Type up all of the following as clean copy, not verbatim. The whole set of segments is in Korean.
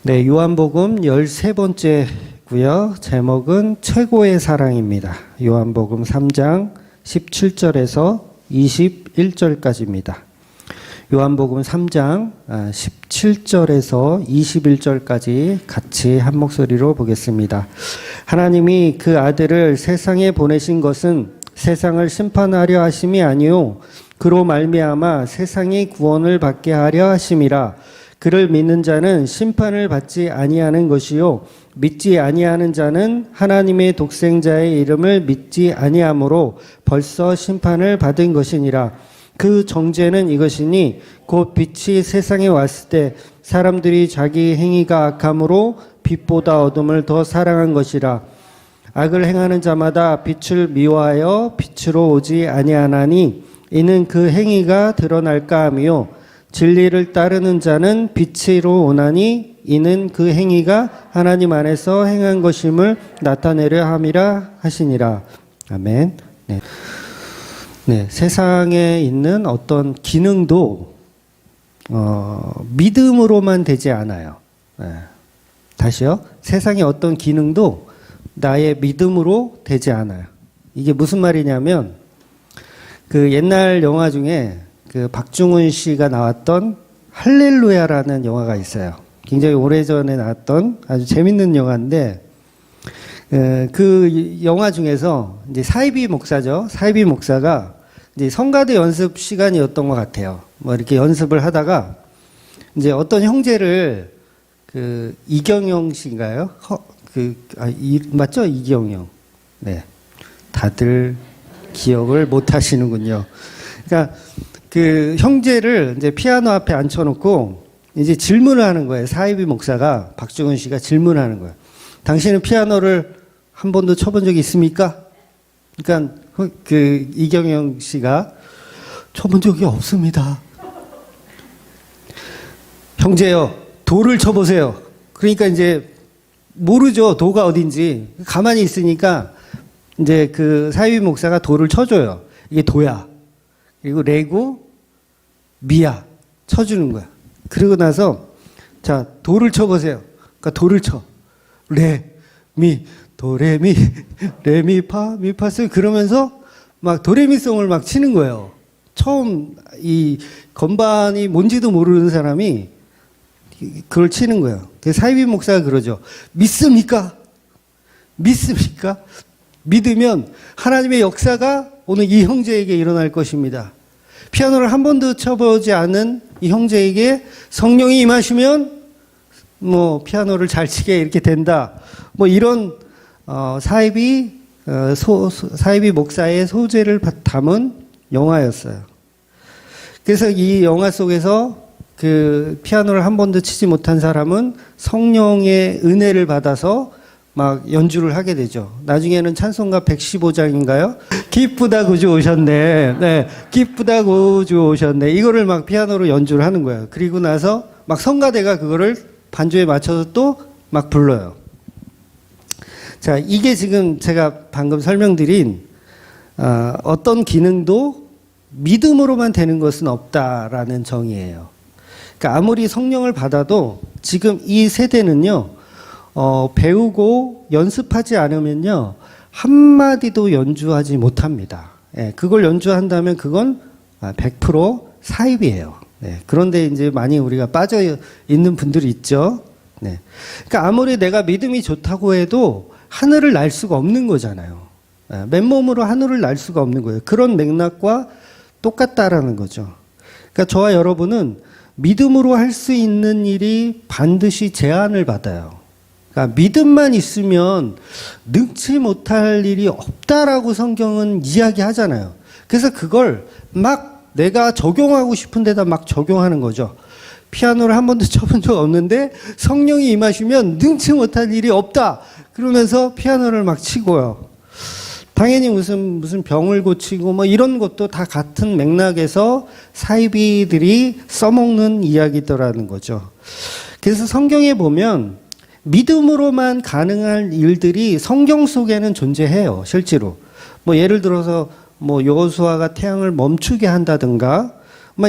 네, 요한복음 13번째고요. 제목은 최고의 사랑입니다. 요한복음 3장 17절에서 21절까지입니다. 요한복음 3장 17절에서 21절까지 같이 한 목소리로 보겠습니다. 하나님이 그 아들을 세상에 보내신 것은 세상을 심판하려 하심이 아니요 그로 말미암아 세상이 구원을 받게 하려 하심이라. 그를 믿는 자는 심판을 받지 아니하는 것이요 믿지 아니하는 자는 하나님의 독생자의 이름을 믿지 아니하므로 벌써 심판을 받은 것이니라. 그 정죄는 이것이니 곧 빛이 세상에 왔을 때 사람들이 자기 행위가 악함으로 빛보다 어둠을 더 사랑한 것이라. 악을 행하는 자마다 빛을 미워하여 빛으로 오지 아니하나니 이는 그 행위가 드러날까 하며 진리를 따르는 자는 빛으로 오나니 이는 그 행위가 하나님 안에서 행한 것임을 나타내려 함이라 하시니라. 아멘. 네, 세상에 있는 어떤 기능도 믿음으로만 되지 않아요. 다시요. 세상의 어떤 기능도 나의 믿음으로 되지 않아요. 이게 무슨 말이냐면 그 옛날 영화 중에 그 박중훈 씨가 나왔던 할렐루야라는 영화가 있어요. 굉장히 오래전에 나왔던 아주 재밌는 영화인데 그 영화 중에서 이제 사이비 목사죠. 사이비 목사가 이제 성가대 연습 시간이었던 것 같아요. 뭐 이렇게 연습을 하다가 이제 어떤 형제를 그 이경영 씨인가요? 맞죠? 이경영. 네. 다들 기억을 못 하시는군요. 그러니까 그 형제를 이제 피아노 앞에 앉혀놓고 이제 질문을 하는 거예요. 사이비 목사가, 박중훈 씨가 질문하는 거예요. 당신은 피아노를 한 번도 쳐본 적이 있습니까? 그러니까 그 이경영 씨가 쳐본 적이 없습니다. 형제요, 도를 쳐보세요. 그러니까 이제 모르죠. 도가 어딘지. 가만히 있으니까 이제 그 사이비 목사가 도를 쳐줘요. 이게 도야. 그리고 레고, 미야 쳐주는 거야. 그러고 나서 자 도를 쳐보세요. 그러니까 도를 쳐. 레, 미, 도, 레, 미, 레, 미, 파, 미, 파, 스 그러면서 막 도레미송을 막 치는 거예요. 처음 이 건반이 뭔지도 모르는 사람이 그걸 치는 거예요. 사이비 목사가 그러죠. 믿습니까? 믿습니까? 믿으면 하나님의 역사가 오늘 이 형제에게 일어날 것입니다. 피아노를 한 번도 쳐보지 않은 이 형제에게 성령이 임하시면 뭐 피아노를 잘 치게 이렇게 된다. 뭐 이런 사이비 목사의 소재를 담은 영화였어요. 그래서 이 영화 속에서 그 피아노를 한 번도 치지 못한 사람은 성령의 은혜를 받아서 막 연주를 하게 되죠. 나중에는 찬송가 115장인가요? 기쁘다 구주 오셨네. 네, 기쁘다 구주 오셨네. 이거를 막 피아노로 연주를 하는 거예요. 그리고 나서 막 성가대가 그거를 반주에 맞춰서 또 막 불러요. 자, 이게 지금 제가 방금 설명드린 어떤 기능도 믿음으로만 되는 것은 없다라는 정의예요. 그러니까 아무리 성령을 받아도 지금 이 세대는요. 배우고 연습하지 않으면요, 한마디도 연주하지 못합니다. 예, 그걸 연주한다면 그건 100% 사입이에요. 네, 그런데 이제 많이 우리가 빠져 있는 분들이 있죠. 네. 그러니까 아무리 내가 믿음이 좋다고 해도 하늘을 날 수가 없는 거잖아요. 예, 맨몸으로 하늘을 날 수가 없는 거예요. 그런 맥락과 똑같다라는 거죠. 그러니까 저와 여러분은 믿음으로 할 수 있는 일이 반드시 제한을 받아요. 그러니까 믿음만 있으면 능치 못할 일이 없다라고 성경은 이야기하잖아요. 그래서 그걸 막 내가 적용하고 싶은 데다 막 적용하는 거죠. 피아노를 한 번도 쳐본 적 없는데 성령이 임하시면 능치 못할 일이 없다. 그러면서 피아노를 막 치고요. 당연히 무슨 병을 고치고 뭐 이런 것도 다 같은 맥락에서 사이비들이 써먹는 이야기더라는 거죠. 그래서 성경에 보면 믿음으로만 가능한 일들이 성경 속에는 존재해요. 실제로. 뭐 예를 들어서 뭐 여호수아가 태양을 멈추게 한다든가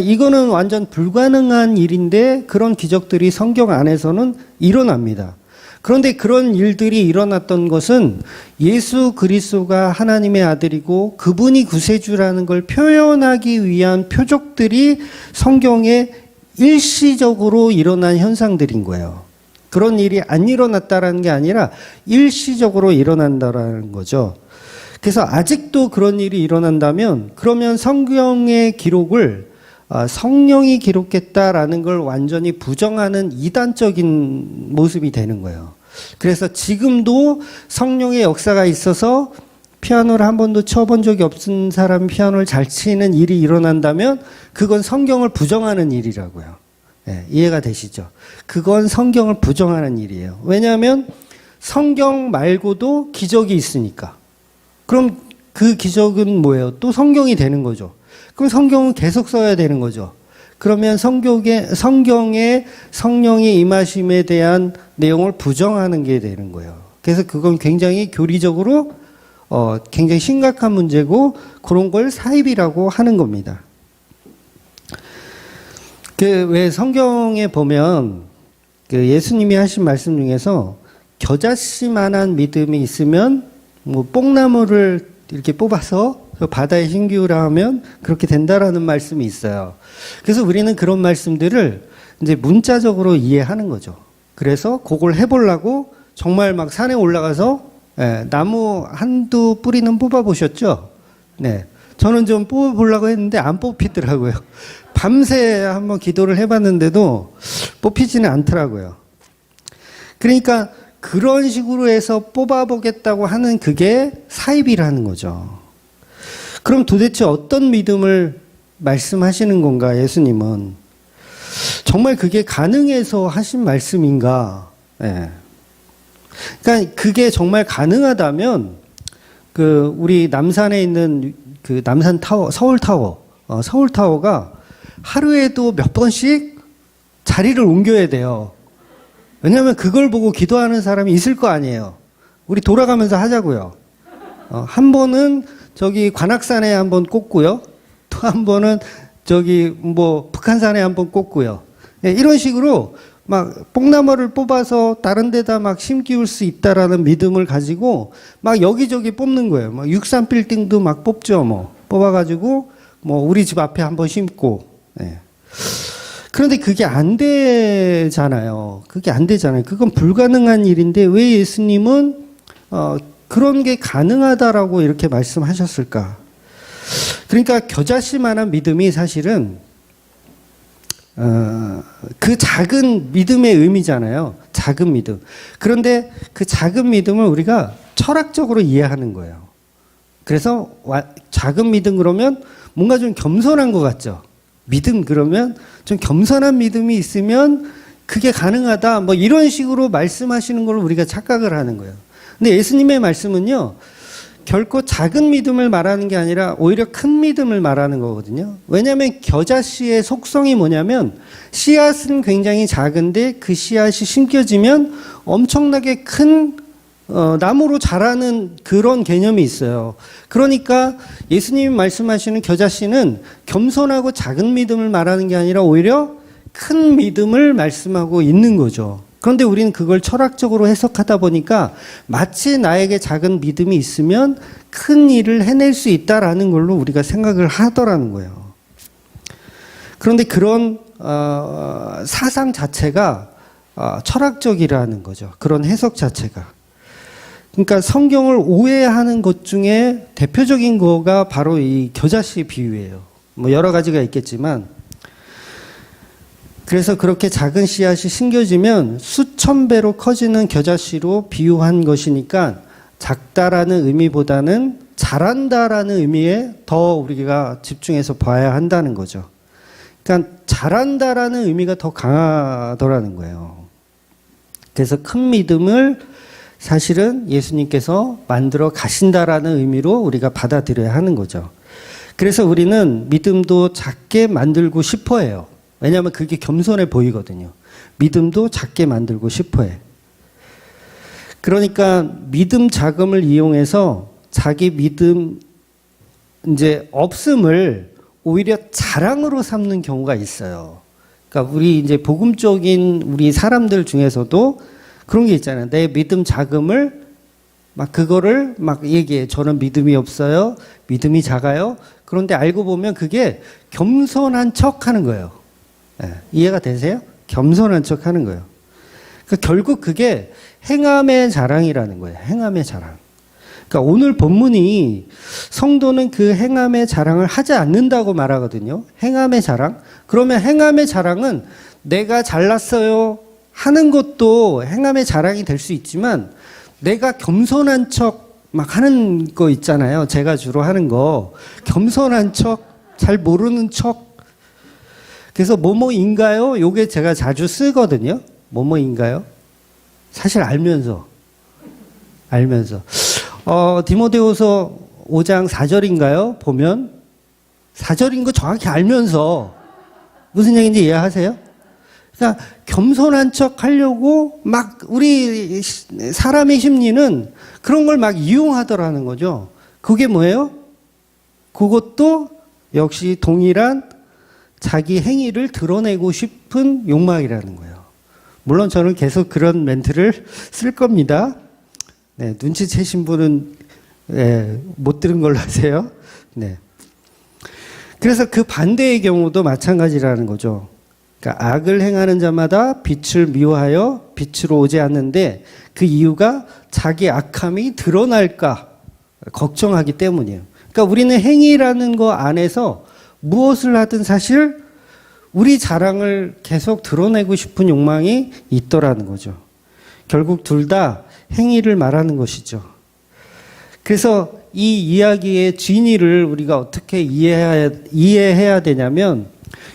이거는 완전 불가능한 일인데 그런 기적들이 성경 안에서는 일어납니다. 그런데 그런 일들이 일어났던 것은 예수 그리스도가 하나님의 아들이고 그분이 구세주라는 걸 표현하기 위한 표적들이 성경에 일시적으로 일어난 현상들인 거예요. 그런 일이 안 일어났다라는 게 아니라 일시적으로 일어난다라는 거죠. 그래서 아직도 그런 일이 일어난다면 그러면 성경의 기록을 성령이 기록했다라는 걸 완전히 부정하는 이단적인 모습이 되는 거예요. 그래서 지금도 성령의 역사가 있어서 피아노를 한 번도 쳐본 적이 없은 사람이 피아노를 잘 치는 일이 일어난다면 그건 성경을 부정하는 일이라고요. 네, 이해가 되시죠? 그건 성경을 부정하는 일이에요. 왜냐하면 성경 말고도 기적이 있으니까. 그럼 그 기적은 뭐예요? 또 성경이 되는 거죠. 그럼 성경은 계속 써야 되는 거죠. 그러면 성경에 성령이 임하심에 대한 내용을 부정하는 게 되는 거예요. 그래서 그건 굉장히 교리적으로 굉장히 심각한 문제고 그런 걸 사입이라고 하는 겁니다. 왜 성경에 보면 예수님이 하신 말씀 중에서 겨자씨만한 믿음이 있으면 뽕나무를 이렇게 뽑아서 바다에 신기우라 하면 그렇게 된다라는 말씀이 있어요. 그래서 우리는 그런 말씀들을 이제 문자적으로 이해하는 거죠. 그래서 그걸 해보려고 정말 막 산에 올라가서 나무 한두 뿌리는 뽑아보셨죠? 네. 저는 좀 뽑아보려고 했는데 안 뽑히더라고요. 밤새 한번 기도를 해봤는데도 뽑히지는 않더라고요. 그러니까 그런 식으로 해서 뽑아보겠다고 하는 그게 사입이라는 거죠. 그럼 도대체 어떤 믿음을 말씀하시는 건가, 예수님은? 정말 그게 가능해서 하신 말씀인가? 네. 그러니까 그게 정말 가능하다면, 우리 남산에 있는 남산 타워, 서울 타워가 하루에도 몇 번씩 자리를 옮겨야 돼요. 왜냐하면 그걸 보고 기도하는 사람이 있을 거 아니에요. 우리 돌아가면서 하자고요. 한 번은 저기 관악산에 한번 꽂고요. 또 한 번은 저기 북한산에 한번 꽂고요. 네, 이런 식으로 막 뽕나무를 뽑아서 다른 데다 막 심기울 수 있다라는 믿음을 가지고 막 여기저기 뽑는 거예요. 막 63빌딩도 막 뽑죠. 뽑아가지고 우리 집 앞에 한번 심고. 네. 그런데 그게 안 되잖아요. 그건 불가능한 일인데 왜 예수님은 그런 게 가능하다라고 이렇게 말씀하셨을까? 그러니까 겨자씨만한 믿음이 사실은 그 작은 믿음의 의미잖아요. 작은 믿음. 그런데 그 작은 믿음을 우리가 철학적으로 이해하는 거예요. 그래서 작은 믿음 그러면 뭔가 좀 겸손한 것 같죠. 믿음 그러면 좀 겸손한 믿음이 있으면 그게 가능하다. 이런 식으로 말씀하시는 걸 우리가 착각을 하는 거예요. 근데 예수님의 말씀은요, 결코 작은 믿음을 말하는 게 아니라 오히려 큰 믿음을 말하는 거거든요. 왜냐하면 겨자씨의 속성이 뭐냐면 씨앗은 굉장히 작은데 그 씨앗이 심겨지면 엄청나게 큰 나무로 자라는 그런 개념이 있어요. 그러니까 예수님이 말씀하시는 겨자씨는 겸손하고 작은 믿음을 말하는 게 아니라 오히려 큰 믿음을 말씀하고 있는 거죠. 그런데 우리는 그걸 철학적으로 해석하다 보니까 마치 나에게 작은 믿음이 있으면 큰 일을 해낼 수 있다라는 걸로 우리가 생각을 하더라는 거예요. 그런데 그런 사상 자체가 철학적이라는 거죠. 그런 해석 자체가. 그러니까 성경을 오해하는 것 중에 대표적인 거가 바로 이 겨자씨 비유예요. 여러 가지가 있겠지만, 그래서 그렇게 작은 씨앗이 심겨지면 수천 배로 커지는 겨자씨로 비유한 것이니까 작다라는 의미보다는 자란다라는 의미에 더 우리가 집중해서 봐야 한다는 거죠. 그러니까 자란다라는 의미가 더 강하더라는 거예요. 그래서 큰 믿음을 사실은 예수님께서 만들어 가신다라는 의미로 우리가 받아들여야 하는 거죠. 그래서 우리는 믿음도 작게 만들고 싶어 해요. 왜냐하면 그게 겸손해 보이거든요. 믿음도 작게 만들고 싶어 해. 그러니까 믿음 자금을 이용해서 자기 믿음 없음을 오히려 자랑으로 삼는 경우가 있어요. 그러니까 우리 이제 복음적인 우리 사람들 중에서도 그런 게 있잖아요. 내 믿음 자금을 막 그거를 막 얘기해. 저는 믿음이 없어요. 믿음이 작아요. 그런데 알고 보면 그게 겸손한 척 하는 거예요. 예, 이해가 되세요? 겸손한 척 하는 거예요. 그러니까 결국 그게 행함의 자랑이라는 거예요. 행함의 자랑. 그러니까 오늘 본문이 성도는 그 행함의 자랑을 하지 않는다고 말하거든요. 행함의 자랑. 그러면 행함의 자랑은 내가 잘났어요 하는 것도 행함의 자랑이 될 수 있지만 내가 겸손한 척 막 하는 거 있잖아요. 제가 주로 하는 거. 겸손한 척, 잘 모르는 척. 그래서 뭐뭐인가요? 요게 제가 자주 쓰거든요. 뭐뭐인가요? 사실 알면서. 디모데후서 5장 4절인가요? 보면 4절인 거 정확히 알면서 무슨 얘기인지 이해하세요? 그러니까 겸손한 척 하려고 막 우리 사람의 심리는 그런 걸 막 이용하더라는 거죠. 그게 뭐예요? 그것도 역시 동일한 자기 행위를 드러내고 싶은 욕망이라는 거예요. 물론 저는 계속 그런 멘트를 쓸 겁니다. 네, 눈치채신 분은 못 들은 걸로 하세요. 네. 그래서 그 반대의 경우도 마찬가지라는 거죠. 그러니까 악을 행하는 자마다 빛을 미워하여 빛으로 오지 않는데 그 이유가 자기 악함이 드러날까 걱정하기 때문이에요. 그러니까 우리는 행위라는 거 안에서 무엇을 하든 사실 우리 자랑을 계속 드러내고 싶은 욕망이 있더라는 거죠. 결국 둘 다 행위를 말하는 것이죠. 그래서 이 이야기의 진위를 우리가 어떻게 이해해야 되냐면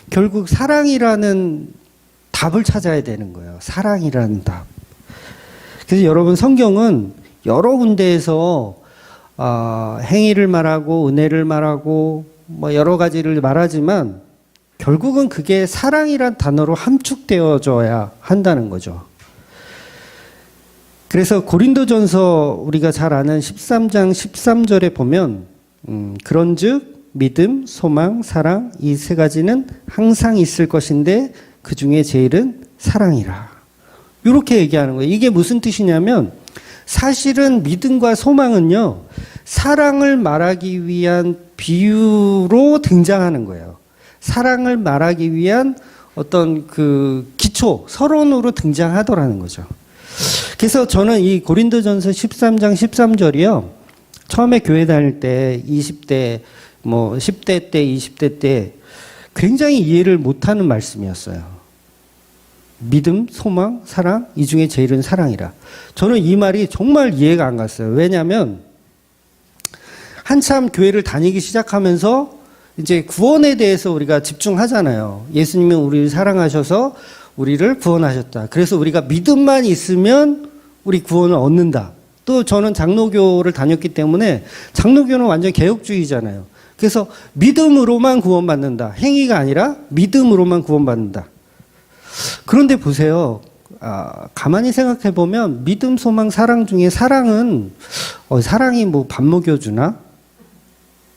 결국 사랑이라는 답을 찾아야 되는 거예요. 사랑이라는 답. 그래서 여러분 성경은 여러 군데에서 행위를 말하고 은혜를 말하고 뭐 여러 가지를 말하지만 결국은 그게 사랑이란 단어로 함축되어져야 한다는 거죠. 그래서 고린도전서 우리가 잘 아는 13장 13절에 보면 그런즉 믿음, 소망, 사랑 이 세 가지는 항상 있을 것인데 그 중에 제일은 사랑이라. 이렇게 얘기하는 거예요. 이게 무슨 뜻이냐면 사실은 믿음과 소망은요 사랑을 말하기 위한 비유로 등장하는 거예요. 사랑을 말하기 위한 어떤 그 기초, 서론으로 등장하더라는 거죠. 그래서 저는 이 고린도전서 13장 13절이요. 처음에 교회 다닐 때 20대, 뭐 10대 때, 20대 때 굉장히 이해를 못하는 말씀이었어요. 믿음, 소망, 사랑, 이 중에 제일은 사랑이라. 저는 이 말이 정말 이해가 안 갔어요. 왜냐하면 한참 교회를 다니기 시작하면서 이제 구원에 대해서 우리가 집중하잖아요. 예수님은 우리를 사랑하셔서 우리를 구원하셨다. 그래서 우리가 믿음만 있으면 우리 구원을 얻는다. 또 저는 장로교를 다녔기 때문에 장로교는 완전 개혁주의잖아요. 그래서 믿음으로만 구원받는다. 행위가 아니라 믿음으로만 구원받는다. 그런데 보세요. 가만히 생각해 보면 믿음, 소망, 사랑 중에 사랑은 사랑이 뭐 밥 먹여주나?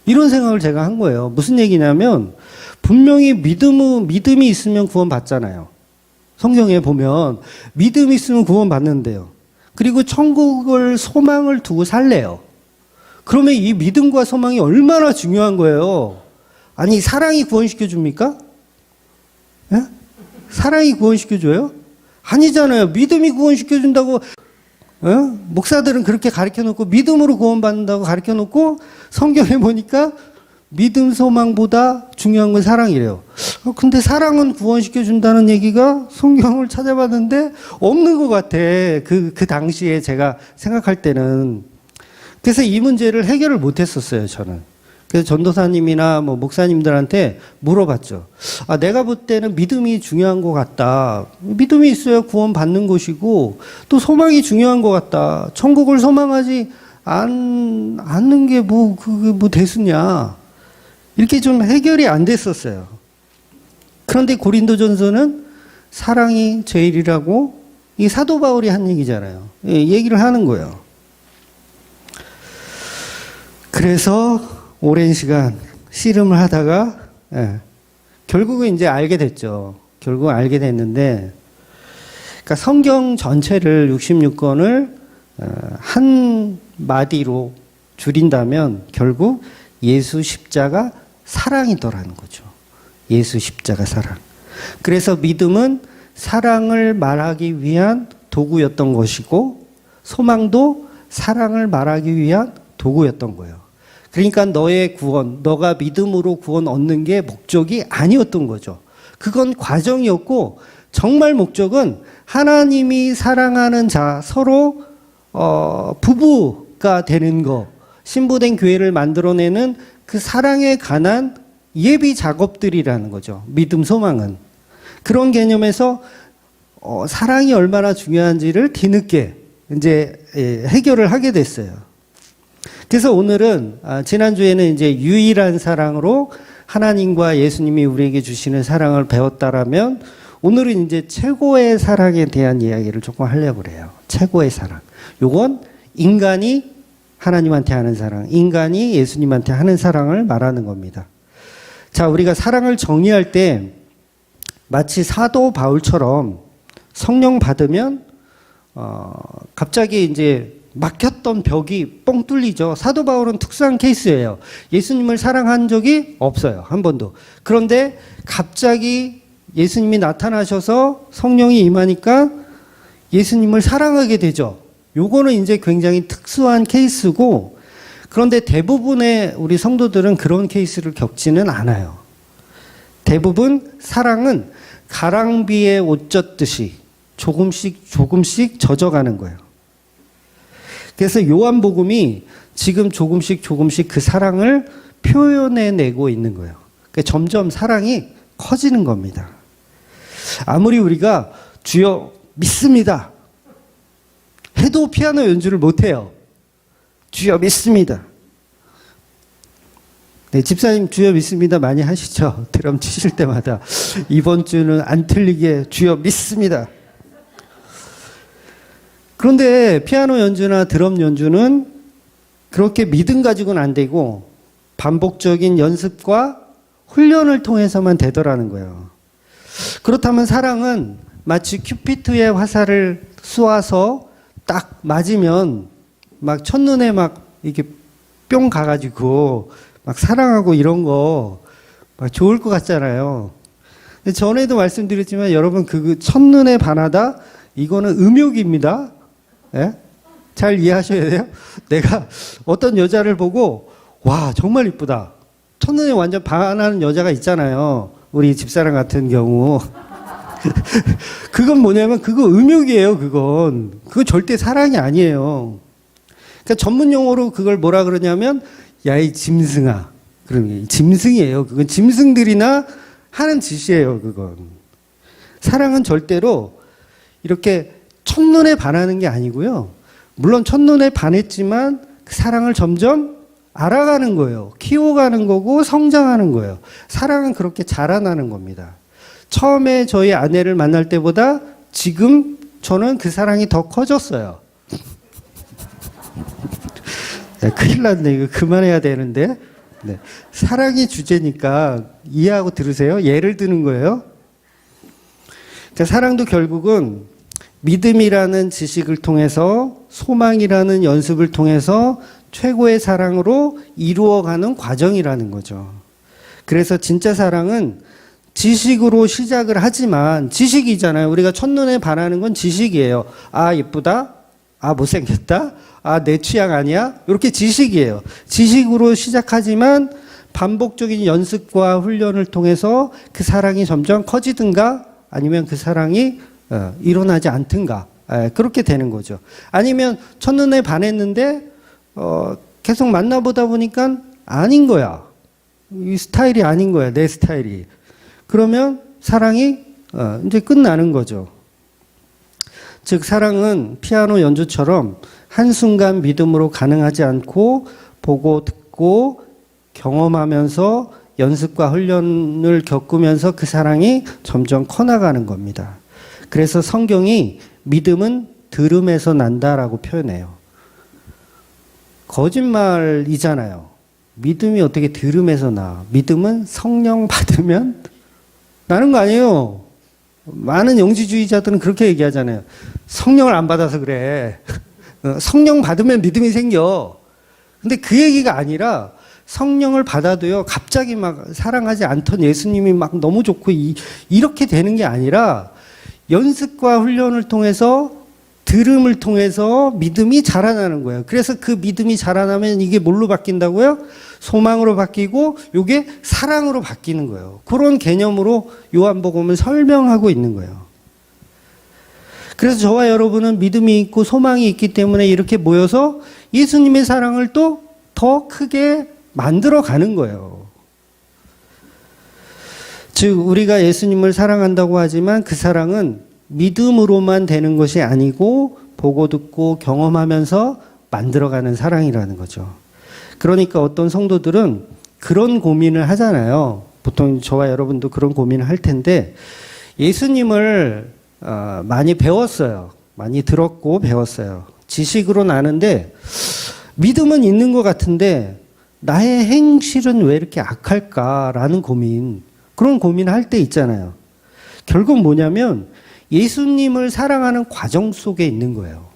이런 생각을 제가 한 거예요. 무슨 얘기냐면 분명히 믿음이 있으면 구원받잖아요. 성경에 보면 믿음이 있으면 구원받는데요. 그리고 천국을 소망을 두고 살래요. 그러면 이 믿음과 소망이 얼마나 중요한 거예요. 아니 사랑이 구원시켜 줍니까? 예? 사랑이 구원시켜 줘요? 아니잖아요. 믿음이 구원시켜 준다고 목사들은 그렇게 가르쳐 놓고 믿음으로 구원받는다고 가르쳐 놓고 성경에 보니까 믿음 소망보다 중요한 건 사랑이래요. 근데 사랑은 구원시켜 준다는 얘기가 성경을 찾아봤는데 없는 것 같아. 그 당시에 제가 생각할 때는. 그래서 이 문제를 해결을 못 했었어요, 저는. 그래서 전도사님이나 뭐 목사님들한테 물어봤죠. 내가 볼 때는 믿음이 중요한 것 같다. 믿음이 있어야 구원받는 것이고 또 소망이 중요한 것 같다. 천국을 소망하지 않는 게 그게 뭐 대수냐. 이렇게 좀 해결이 안 됐었어요. 그런데 고린도전서는 사랑이 제일이라고 이 사도 바울이 한 얘기잖아요. 얘기를 하는 거예요. 그래서 오랜 시간 씨름을 하다가 예. 결국은 이제 알게 됐죠. 결국 알게 됐는데, 그러니까 성경 전체를 66권을 한 마디로 줄인다면 결국 예수 십자가 사랑이더라는 거죠. 예수 십자가 사랑. 그래서 믿음은 사랑을 말하기 위한 도구였던 것이고, 소망도 사랑을 말하기 위한 도구였던 거예요. 그러니까 너의 구원, 너가 믿음으로 구원 얻는 게 목적이 아니었던 거죠. 그건 과정이었고, 정말 목적은 하나님이 사랑하는 자, 서로 부부가 되는 거, 신부된 교회를 만들어내는 그 사랑에 관한 예비 작업들이라는 거죠. 믿음, 소망은. 그런 개념에서 사랑이 얼마나 중요한지를 뒤늦게 이제 해결을 하게 됐어요. 그래서 오늘은 지난주에는 이제 유일한 사랑으로 하나님과 예수님이 우리에게 주시는 사랑을 배웠다라면, 오늘은 이제 최고의 사랑에 대한 이야기를 조금 하려고 그래요. 최고의 사랑. 요건 인간이 하나님한테 하는 사랑, 인간이 예수님한테 하는 사랑을 말하는 겁니다. 자, 우리가 사랑을 정의할 때 마치 사도 바울처럼 성령 받으면 갑자기 이제 막혔던 벽이 뻥 뚫리죠. 사도 바울은 특수한 케이스예요. 예수님을 사랑한 적이 없어요. 한 번도. 그런데 갑자기 예수님이 나타나셔서 성령이 임하니까 예수님을 사랑하게 되죠. 요거는 이제 굉장히 특수한 케이스고, 그런데 대부분의 우리 성도들은 그런 케이스를 겪지는 않아요. 대부분 사랑은 가랑비에 옷 젖듯이 조금씩 젖어가는 거예요. 그래서 요한복음이 지금 조금씩 그 사랑을 표현해내고 있는 거예요. 그러니까 점점 사랑이 커지는 겁니다. 아무리 우리가 주여 믿습니다 해도 피아노 연주를 못해요. 주여 믿습니다. 네, 집사님 주여 믿습니다 많이 하시죠? 드럼 치실 때마다. 이번 주는 안 틀리게 주여 믿습니다. 그런데 피아노 연주나 드럼 연주는 그렇게 믿음 가지고는 안 되고 반복적인 연습과 훈련을 통해서만 되더라는 거예요. 그렇다면 사랑은 마치 큐피트의 화살을 쏘아서 딱 맞으면 막 첫눈에 막 이렇게 뿅 가가지고 막 사랑하고 이런 거 막 좋을 것 같잖아요. 근데 전에도 말씀드렸지만 여러분, 그 첫눈에 반하다, 이거는 음욕입니다. 예? 잘 이해하셔야 돼요. 내가 어떤 여자를 보고 와 정말 이쁘다, 첫눈에 완전 반하는 여자가 있잖아요. 우리 집사람 같은 경우. 그건 뭐냐면 그거 음욕이에요. 그거 절대 사랑이 아니에요. 그러니까 전문 용어로 그걸 뭐라 그러냐면 야 이 짐승아, 그런 게 짐승이에요. 그건 짐승들이나 하는 짓이에요. 그건. 사랑은 절대로 이렇게 첫눈에 반하는 게 아니고요. 물론 첫눈에 반했지만 그 사랑을 점점 알아가는 거예요. 키워가는 거고 성장하는 거예요. 사랑은 그렇게 자라나는 겁니다. 처음에 저희 아내를 만날 때보다 지금 저는 그 사랑이 더 커졌어요. 야, 큰일 났네. 이거 그만해야 되는데. 네. 사랑이 주제니까 이해하고 들으세요. 예를 드는 거예요. 그러니까 사랑도 결국은 믿음이라는 지식을 통해서, 소망이라는 연습을 통해서 최고의 사랑으로 이루어가는 과정이라는 거죠. 그래서 진짜 사랑은 지식으로 시작을 하지만, 지식이잖아요. 우리가 첫눈에 반하는 건 지식이에요. 아, 예쁘다. 아, 못생겼다. 아, 내 취향 아니야. 이렇게 지식이에요. 지식으로 시작하지만 반복적인 연습과 훈련을 통해서 그 사랑이 점점 커지든가 아니면 그 사랑이 일어나지 않든가, 그렇게 되는 거죠. 아니면 첫눈에 반했는데 계속 만나보다 보니까 아닌 거야. 이 스타일이 아닌 거야. 내 스타일이. 그러면 사랑이 이제 끝나는 거죠. 즉 사랑은 피아노 연주처럼 한순간 믿음으로 가능하지 않고 보고 듣고 경험하면서 연습과 훈련을 겪으면서 그 사랑이 점점 커나가는 겁니다. 그래서 성경이 믿음은 들음에서 난다라고 표현해요. 거짓말이잖아요. 믿음이 어떻게 들음에서 나? 믿음은 성령 받으면 나는 거 아니에요. 많은 영지주의자들은 그렇게 얘기하잖아요. 성령을 안 받아서 그래. 성령 받으면 믿음이 생겨. 근데 그 얘기가 아니라 성령을 받아도요, 갑자기 막 사랑하지 않던 예수님이 막 너무 좋고 이렇게 되는 게 아니라 연습과 훈련을 통해서 들음을 통해서 믿음이 자라나는 거예요. 그래서 그 믿음이 자라나면 이게 뭘로 바뀐다고요? 소망으로 바뀌고 이게 사랑으로 바뀌는 거예요. 그런 개념으로 요한복음을 설명하고 있는 거예요. 그래서 저와 여러분은 믿음이 있고 소망이 있기 때문에 이렇게 모여서 예수님의 사랑을 또 더 크게 만들어 가는 거예요. 즉 우리가 예수님을 사랑한다고 하지만 그 사랑은 믿음으로만 되는 것이 아니고 보고 듣고 경험하면서 만들어가는 사랑이라는 거죠. 그러니까 어떤 성도들은 그런 고민을 하잖아요. 보통 저와 여러분도 그런 고민을 할 텐데 예수님을 많이 배웠어요. 많이 들었고 배웠어요. 지식으로는 아는데 믿음은 있는 것 같은데 나의 행실은 왜 이렇게 악할까라는 고민, 그런 고민할 때 있잖아요. 결국 뭐냐면 예수님을 사랑하는 과정 속에 있는 거예요.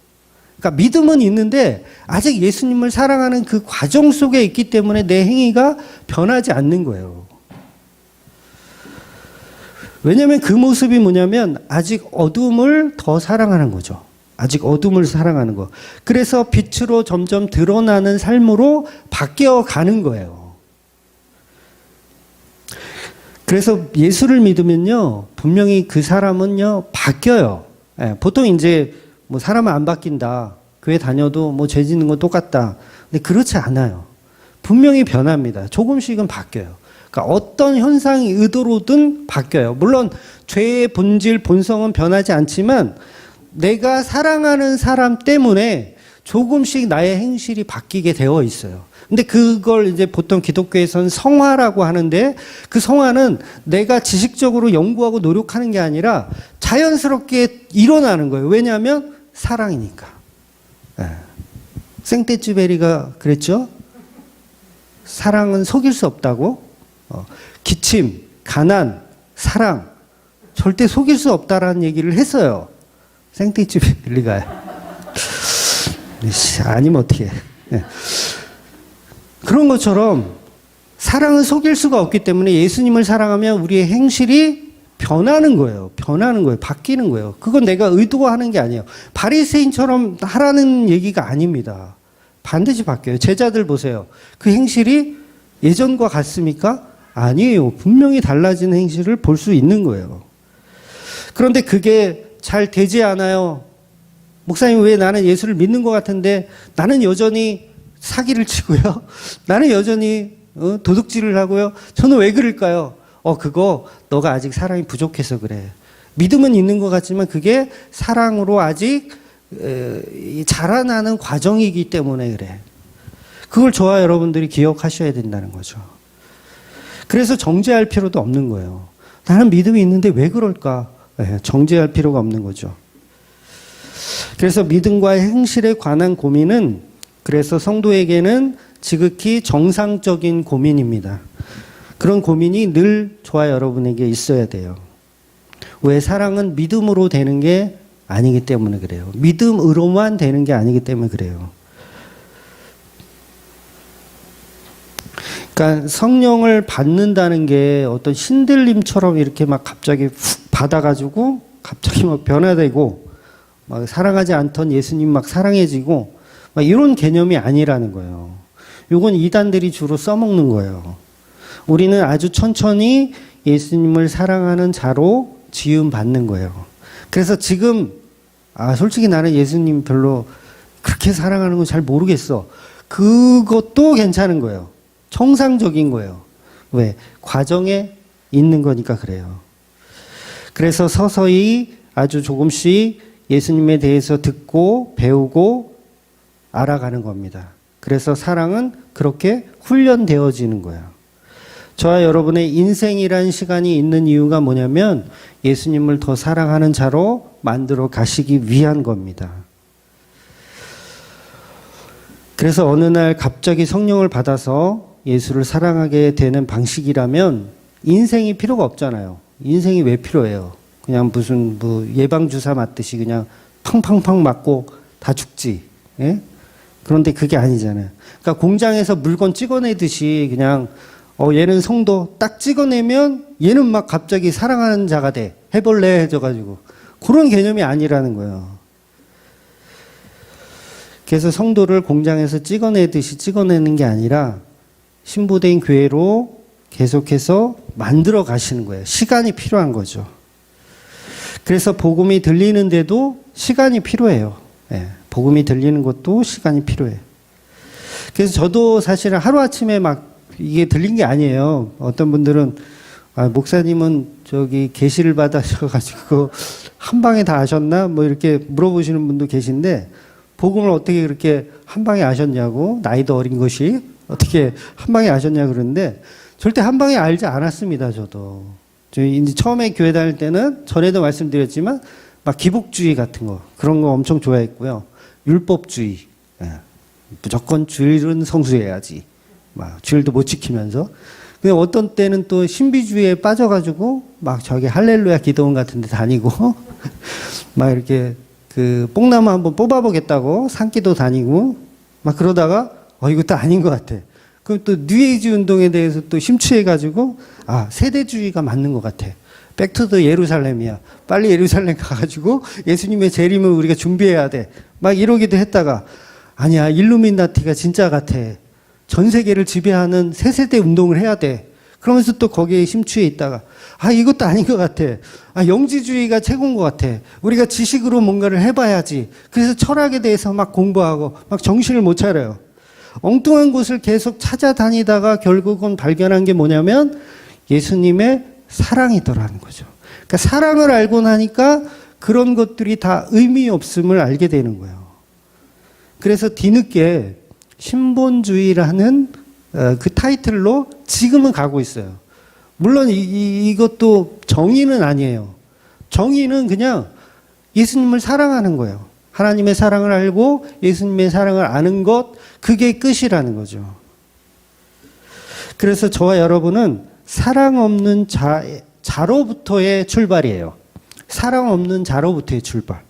그러니까 믿음은 있는데 아직 예수님을 사랑하는 그 과정 속에 있기 때문에 내 행위가 변하지 않는 거예요. 왜냐하면 그 모습이 뭐냐면 아직 어둠을 더 사랑하는 거죠. 아직 어둠을 사랑하는 거. 그래서 빛으로 점점 드러나는 삶으로 바뀌어 가는 거예요. 그래서 예수를 믿으면요, 분명히 그 사람은요, 바뀌어요. 예, 보통 이제 뭐 사람은 안 바뀐다. 교회 다녀도 뭐 죄 짓는 건 똑같다. 근데 그렇지 않아요. 분명히 변합니다. 조금씩은 바뀌어요. 그러니까 어떤 현상이 의도로든 바뀌어요. 물론 죄의 본질, 본성은 변하지 않지만 내가 사랑하는 사람 때문에 조금씩 나의 행실이 바뀌게 되어 있어요. 근데 그걸 이제 보통 기독교에서는 성화라고 하는데 그 성화는 내가 지식적으로 연구하고 노력하는 게 아니라 자연스럽게 일어나는 거예요. 왜냐하면 사랑이니까. 네. 생떼쥐베리가 그랬죠? 사랑은 속일 수 없다고. 기침, 가난, 사랑 절대 속일 수 없다라는 얘기를 했어요. 생떼쥐베리가요. 아니면 어떻게 해. 네. 그런 것처럼 사랑은 속일 수가 없기 때문에 예수님을 사랑하면 우리의 행실이 변하는 거예요. 변하는 거예요. 바뀌는 거예요. 그건 내가 의도하는 게 아니에요. 바리새인처럼 하라는 얘기가 아닙니다. 반드시 바뀌어요. 제자들 보세요. 그 행실이 예전과 같습니까? 아니에요. 분명히 달라진 행실을 볼 수 있는 거예요. 그런데 그게 잘 되지 않아요. 목사님, 왜 나는 예수를 믿는 것 같은데 나는 여전히 사기를 치고요. 나는 여전히 도둑질을 하고요. 저는 왜 그럴까요? 그거 너가 아직 사랑이 부족해서 그래. 믿음은 있는 것 같지만 그게 사랑으로 아직 자라나는 과정이기 때문에 그래. 그걸 저와 여러분들이 기억하셔야 된다는 거죠. 그래서 정죄할 필요도 없는 거예요. 나는 믿음이 있는데 왜 그럴까? 정죄할 필요가 없는 거죠. 그래서 믿음과 행실에 관한 고민은 그래서 성도에게는 지극히 정상적인 고민입니다. 그런 고민이 늘 저와 여러분에게 있어야 돼요. 왜? 사랑은 믿음으로 되는 게 아니기 때문에 그래요. 믿음으로만 되는 게 아니기 때문에 그래요. 그러니까 성령을 받는다는 게 어떤 신들림처럼 이렇게 막 갑자기 훅 받아가지고 갑자기 막 변화되고 막 사랑하지 않던 예수님 막 사랑해지고 막 이런 개념이 아니라는 거예요. 이건 이단들이 주로 써먹는 거예요. 우리는 아주 천천히 예수님을 사랑하는 자로 지음받는 거예요. 그래서 지금 솔직히 나는 예수님 별로 그렇게 사랑하는 건 잘 모르겠어. 그것도 괜찮은 거예요. 정상적인 거예요. 왜? 과정에 있는 거니까 그래요. 그래서 서서히 아주 조금씩 예수님에 대해서 듣고 배우고 알아가는 겁니다. 그래서 사랑은 그렇게 훈련되어지는 거예요. 저와 여러분의 인생이란 시간이 있는 이유가 뭐냐면 예수님을 더 사랑하는 자로 만들어 가시기 위한 겁니다. 그래서 어느 날 갑자기 성령을 받아서 예수를 사랑하게 되는 방식이라면 인생이 필요가 없잖아요. 인생이 왜 필요해요? 그냥 무슨 뭐 예방주사 맞듯이 그냥 팡팡팡 맞고 다 죽지. 예? 그런데 그게 아니잖아요. 그러니까 공장에서 물건 찍어내듯이 그냥 얘는 성도 딱 찍어내면 얘는 막 갑자기 사랑하는 자가 돼. 해볼래 해져가지고. 그런 개념이 아니라는 거예요. 그래서 성도를 공장에서 찍어내듯이 찍어내는 게 아니라 신부된 교회로 계속해서 만들어 가시는 거예요. 시간이 필요한 거죠. 그래서 복음이 들리는데도 시간이 필요해요. 예, 복음이 들리는 것도 시간이 필요해요. 그래서 저도 사실은 하루아침에 막 이게 들린 게 아니에요. 어떤 분들은 목사님은 저기 계시를 받으셔가지고 한 방에 다 아셨나? 뭐 이렇게 물어보시는 분도 계신데 복음을 어떻게 그렇게 한 방에 아셨냐고, 나이도 어린 것이 어떻게 한 방에 아셨냐 그러는데 절대 한 방에 알지 않았습니다. 저도. 저 이제 처음에 교회 다닐 때는 전에도 말씀드렸지만 막 기복주의 같은 거 그런 거 엄청 좋아했고요. 율법주의, 무조건 주일은 성수해야지. 막 주일도 못 지키면서. 근데 어떤 때는 또 신비주의에 빠져가지고 막 저기 할렐루야 기도원 같은 데 다니고 막 이렇게 그 뽕나무 한번 뽑아보겠다고 산기도 다니고 막 그러다가 이것도 아닌 것 같아. 그럼 또 뉴에이지 운동에 대해서 또 심취해가지고 세대주의가 맞는 것 같아. 백투더 예루살렘이야. 빨리 예루살렘 가가지고 예수님의 재림을 우리가 준비해야 돼. 막 이러기도 했다가 아니야, 일루미나티가 진짜 같아. 전 세계를 지배하는 새 세대 운동을 해야 돼. 그러면서 또 거기에 심취해 있다가 이것도 아닌 것 같아. 영지주의가 최고인 것 같아. 우리가 지식으로 뭔가를 해봐야지. 그래서 철학에 대해서 막 공부하고 막 정신을 못 차려요. 엉뚱한 곳을 계속 찾아다니다가 결국은 발견한 게 뭐냐면 예수님의 사랑이더라는 거죠. 그러니까 사랑을 알고 나니까 그런 것들이 다 의미 없음을 알게 되는 거예요. 그래서 뒤늦게 신본주의라는 그 타이틀로 지금은 가고 있어요. 물론 이것도 정의는 아니에요. 정의는 그냥 예수님을 사랑하는 거예요. 하나님의 사랑을 알고 예수님의 사랑을 아는 것, 그게 끝이라는 거죠. 그래서 저와 여러분은 사랑 없는 자로부터의 출발이에요. 사랑 없는 자로부터의 출발.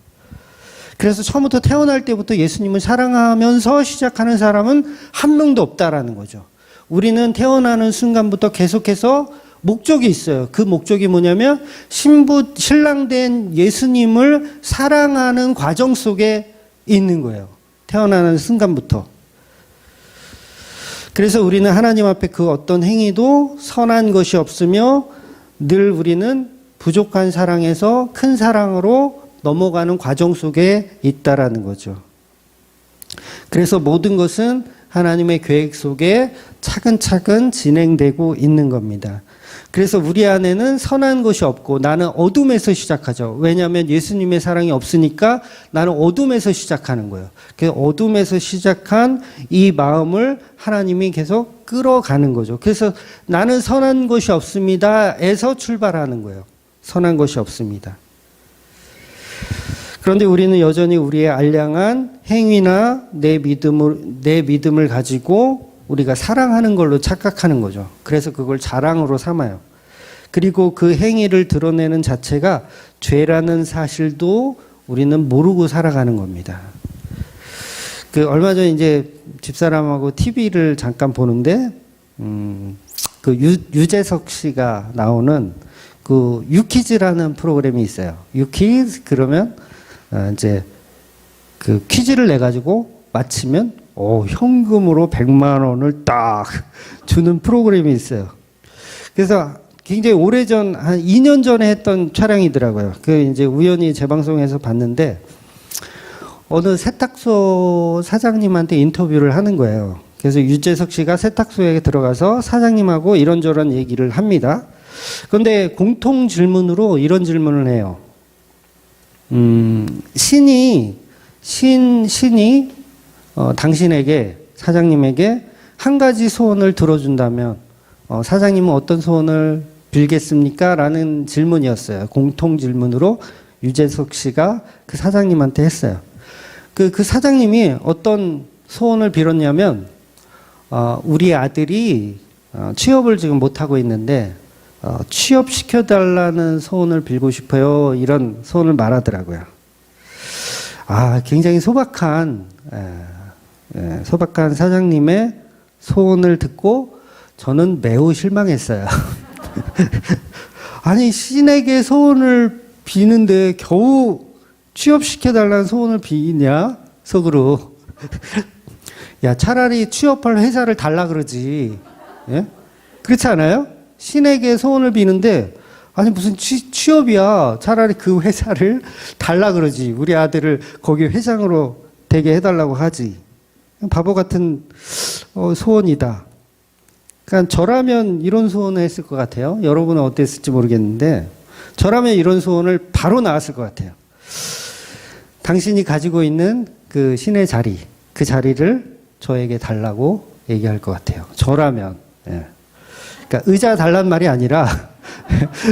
그래서 처음부터 태어날 때부터 예수님을 사랑하면서 시작하는 사람은 한 명도 없다라는 거죠. 우리는 태어나는 순간부터 계속해서 목적이 있어요. 그 목적이 뭐냐면 신랑된 예수님을 사랑하는 과정 속에 있는 거예요. 태어나는 순간부터. 그래서 우리는 하나님 앞에 그 어떤 행위도 선한 것이 없으며 늘 우리는 부족한 사랑에서 큰 사랑으로 넘어가는 과정 속에 있다라는 거죠. 그래서 모든 것은 하나님의 계획 속에 차근차근 진행되고 있는 겁니다. 그래서 우리 안에는 선한 것이 없고 나는 어둠에서 시작하죠. 왜냐하면 예수님의 사랑이 없으니까 나는 어둠에서 시작하는 거예요. 그래서 어둠에서 시작한 이 마음을 하나님이 계속 끌어가는 거죠. 그래서 나는 선한 것이 없습니다에서 출발하는 거예요. 선한 것이 없습니다. 그런데 우리는 여전히 우리의 알량한 행위나 내 믿음을 가지고 우리가 사랑하는 걸로 착각하는 거죠. 그래서 그걸 자랑으로 삼아요. 그리고 그 행위를 드러내는 자체가 죄라는 사실도 우리는 모르고 살아가는 겁니다. 얼마 전에 이제 집사람하고 TV를 잠깐 보는데, 유재석 씨가 나오는 유퀴즈라는 프로그램이 있어요. 유퀴즈, 그러면 이제 그 퀴즈를 내가지고 맞히면 현금으로 100만 원을 딱 주는 프로그램이 있어요. 그래서 굉장히 오래전, 한 2년 전에 했던 촬영이더라고요. 이제 우연히 재방송에서 봤는데, 어느 세탁소 사장님한테 인터뷰를 하는 거예요. 그래서 유재석 씨가 세탁소에 들어가서 사장님하고 이런저런 얘기를 합니다. 그런데 공통 질문으로 이런 질문을 해요. 신이 당신에게, 사장님에게 한 가지 소원을 들어준다면 사장님은 어떤 소원을 빌겠습니까? 라는 질문이었어요. 공통 질문으로 유재석 씨가 그 사장님한테 했어요. 그 사장님이 어떤 소원을 빌었냐면 우리 아들이 취업을 지금 못하고 있는데 취업시켜달라는 소원을 빌고 싶어요. 이런 소원을 말하더라고요. 굉장히 소박한 사장님의 소원을 듣고 저는 매우 실망했어요. 아니, 신에게 소원을 비는데 겨우 취업시켜달라는 소원을 비냐? 속으로. 야, 차라리 취업할 회사를 달라 그러지. 예? 그렇지 않아요? 신에게 소원을 비는데, 아니, 무슨 취업이야. 차라리 그 회사를 달라 그러지. 우리 아들을 거기 회장으로 되게 해달라고 하지. 바보 같은 소원이다. 그러니까 저라면 이런 소원을 했을 것 같아요. 여러분은 어땠을지 모르겠는데, 저라면 이런 소원을 바로 나왔을 것 같아요. 당신이 가지고 있는 그 신의 자리, 그 자리를 저에게 달라고 얘기할 것 같아요. 저라면. 예. 그러니까 의자 달란 말이 아니라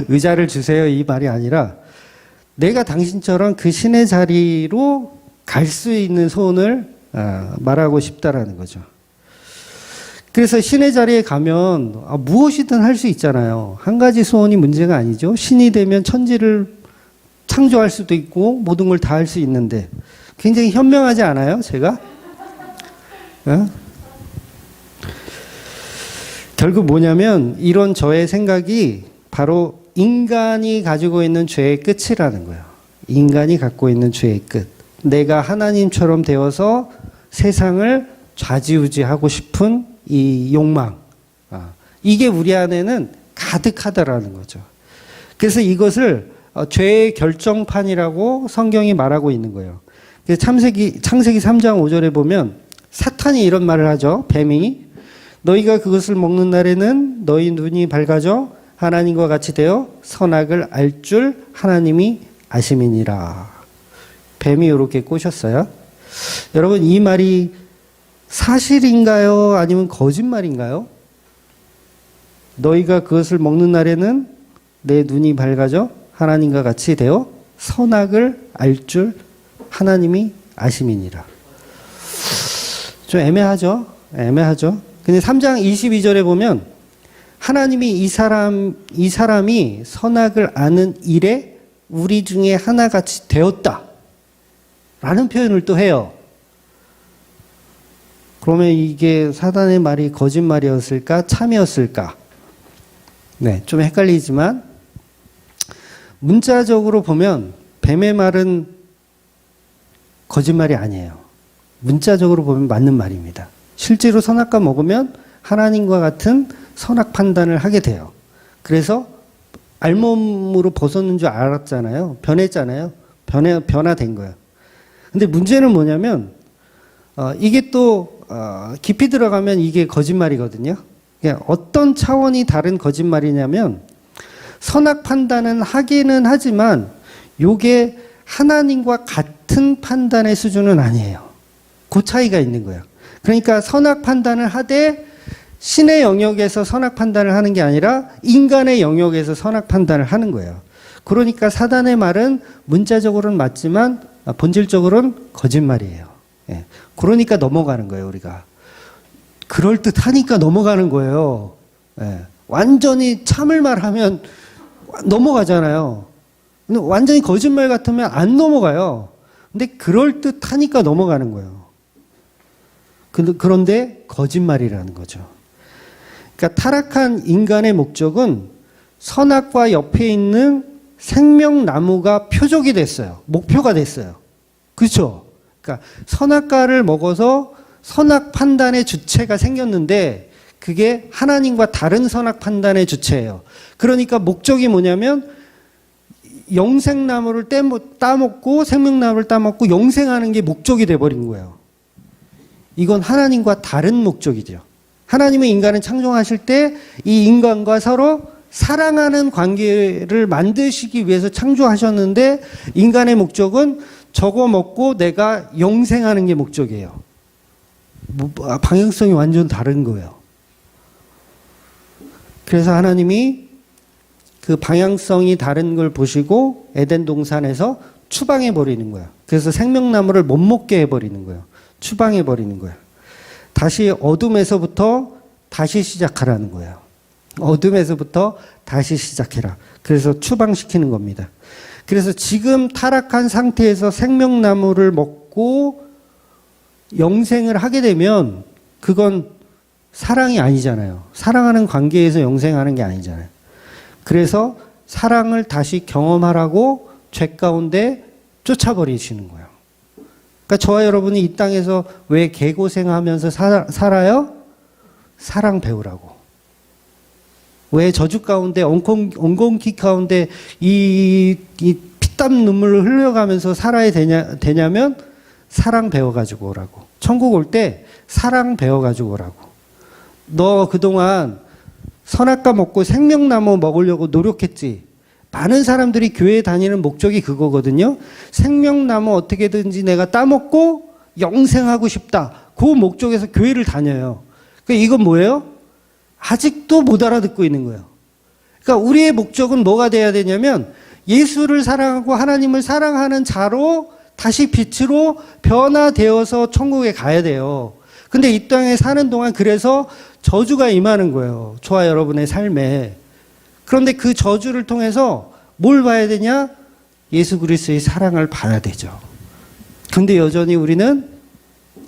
의자를 주세요 이 말이 아니라 내가 당신처럼 그 신의 자리로 갈 수 있는 소원을 말하고 싶다라는 거죠. 그래서 신의 자리에 가면 무엇이든 할 수 있잖아요. 한 가지 소원이 문제가 아니죠. 신이 되면 천지를 창조할 수도 있고 모든 걸 다 할 수 있는데 굉장히 현명하지 않아요? 제가? 결국 뭐냐면 이런 저의 생각이 바로 인간이 가지고 있는 죄의 끝이라는 거예요. 인간이 갖고 있는 죄의 끝. 내가 하나님처럼 되어서 세상을 좌지우지하고 싶은 이 욕망. 이게 우리 안에는 가득하다라는 거죠. 그래서 이것을 죄의 결정판이라고 성경이 말하고 있는 거예요. 창세기 3장 5절에 보면 사탄이 이런 말을 하죠. 뱀이 너희가 그것을 먹는 날에는 너희 눈이 밝아져 하나님과 같이 되어 선악을 알 줄 하나님이 아심이니라. 뱀이 이렇게 꼬셨어요. 여러분 이 말이 사실인가요? 아니면 거짓말인가요? 너희가 그것을 먹는 날에는 내 눈이 밝아져 하나님과 같이 되어 선악을 알 줄 하나님이 아심이니라. 좀 애매하죠? 근데 3장 22절에 보면 하나님이 이 사람이 선악을 아는 일에 우리 중에 하나같이 되었다. 라는 표현을 또 해요. 그러면 이게 사단의 말이 거짓말이었을까? 참이었을까? 네, 좀 헷갈리지만 문자적으로 보면 뱀의 말은 거짓말이 아니에요. 문자적으로 보면 맞는 말입니다. 실제로 선악과 먹으면 하나님과 같은 선악 판단을 하게 돼요. 그래서 알몸으로 벗었는 줄 알았잖아요. 변했잖아요. 변화된 거예요. 근데 문제는 뭐냐면 이게 또 깊이 들어가면 이게 거짓말이거든요. 그러니까 어떤 차원이 다른 거짓말이냐면 선악 판단은 하기는 하지만 요게 하나님과 같은 판단의 수준은 아니에요. 그 차이가 있는 거예요. 그러니까 선악 판단을 하되 신의 영역에서 선악 판단을 하는 게 아니라 인간의 영역에서 선악 판단을 하는 거예요. 그러니까 사단의 말은 문자적으로는 맞지만 본질적으로는 거짓말이에요. 예. 그러니까 넘어가는 거예요, 우리가. 그럴듯하니까 넘어가는 거예요. 예. 완전히 참을 말하면 넘어가잖아요. 근데 완전히 거짓말 같으면 안 넘어가요. 근데 그럴듯하니까 넘어가는 거예요. 그런데 거짓말이라는 거죠. 그러니까 타락한 인간의 목적은 선악과 옆에 있는 생명나무가 표적이 됐어요. 목표가 됐어요. 그렇죠? 그러니까 선악과를 먹어서 선악 판단의 주체가 생겼는데 그게 하나님과 다른 선악 판단의 주체예요. 그러니까 목적이 뭐냐면 영생나무를 따먹고 생명나무를 따먹고 영생하는 게 목적이 돼버린 거예요. 이건 하나님과 다른 목적이죠. 하나님은 인간을 창조하실 때 이 인간과 서로 사랑하는 관계를 만드시기 위해서 창조하셨는데 인간의 목적은 저거 먹고 내가 영생하는 게 목적이에요. 방향성이 완전 다른 거예요. 그래서 하나님이 그 방향성이 다른 걸 보시고 에덴 동산에서 추방해 버리는 거예요. 그래서 생명나무를 못 먹게 해 버리는 거예요. 추방해 버리는 거예요. 다시 어둠에서부터 다시 시작하라는 거예요. 어둠에서부터 다시 시작해라. 그래서 추방시키는 겁니다. 그래서 지금 타락한 상태에서 생명나무를 먹고 영생을 하게 되면 그건 사랑이 아니잖아요. 사랑하는 관계에서 영생하는 게 아니잖아요. 그래서 사랑을 다시 경험하라고 죄 가운데 쫓아버리시는 거예요. 그러니까 저와 여러분이 이 땅에서 왜 개고생하면서 살아요? 사랑 배우라고. 왜 저주 가운데 엉겅퀴 가운데 이 피땀 눈물을 흘려가면서 살아야 되냐면 사랑 배워가지고 오라고. 천국 올 때 사랑 배워가지고 오라고. 너 그동안 선악과 먹고 생명나무 먹으려고 노력했지. 많은 사람들이 교회 다니는 목적이 그거거든요. 생명나무 어떻게든지 내가 따먹고 영생하고 싶다. 그 목적에서 교회를 다녀요. 그러니까 이건 뭐예요? 아직도 못 알아듣고 있는 거예요. 그러니까 우리의 목적은 뭐가 돼야 되냐면 예수를 사랑하고 하나님을 사랑하는 자로 다시 빛으로 변화되어서 천국에 가야 돼요. 근데 이 땅에 사는 동안 그래서 저주가 임하는 거예요. 저와 여러분의 삶에. 그런데 그 저주를 통해서 뭘 봐야 되냐? 예수 그리스도의 사랑을 봐야 되죠. 근데 여전히 우리는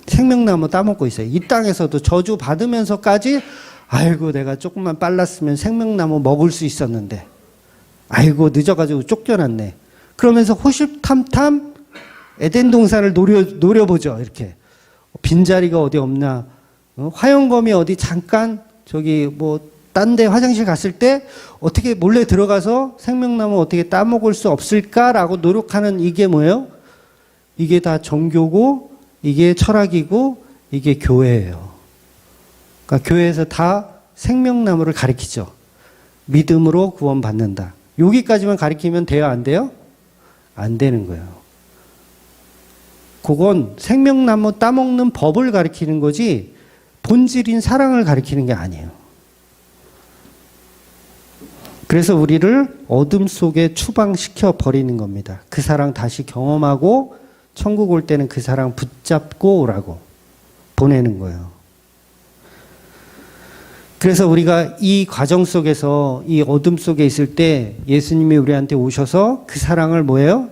생명나무 따먹고 있어요. 이 땅에서도 저주 받으면서까지 아이고 내가 조금만 빨랐으면 생명나무 먹을 수 있었는데 아이고 늦어가지고 쫓겨났네. 그러면서 호시탐탐 에덴 동산을 노려보죠. 이렇게 빈자리가 어디 없나, 화영검이 어디 잠깐 저기 뭐 딴 데 화장실 갔을 때 어떻게 몰래 들어가서 생명나무 어떻게 따먹을 수 없을까라고 노력하는 이게 뭐예요? 이게 다 종교고 이게 철학이고 이게 교회예요. 그러니까 교회에서 다 생명나무를 가리키죠. 믿음으로 구원받는다. 여기까지만 가리키면 돼요? 안 돼요? 안 되는 거예요. 그건 생명나무 따먹는 법을 가리키는 거지 본질인 사랑을 가리키는 게 아니에요. 그래서 우리를 어둠 속에 추방시켜 버리는 겁니다. 그 사랑 다시 경험하고 천국 올 때는 그 사랑 붙잡고 오라고 보내는 거예요. 그래서 우리가 이 과정 속에서 이 어둠 속에 있을 때 예수님이 우리한테 오셔서 그 사랑을 뭐예요?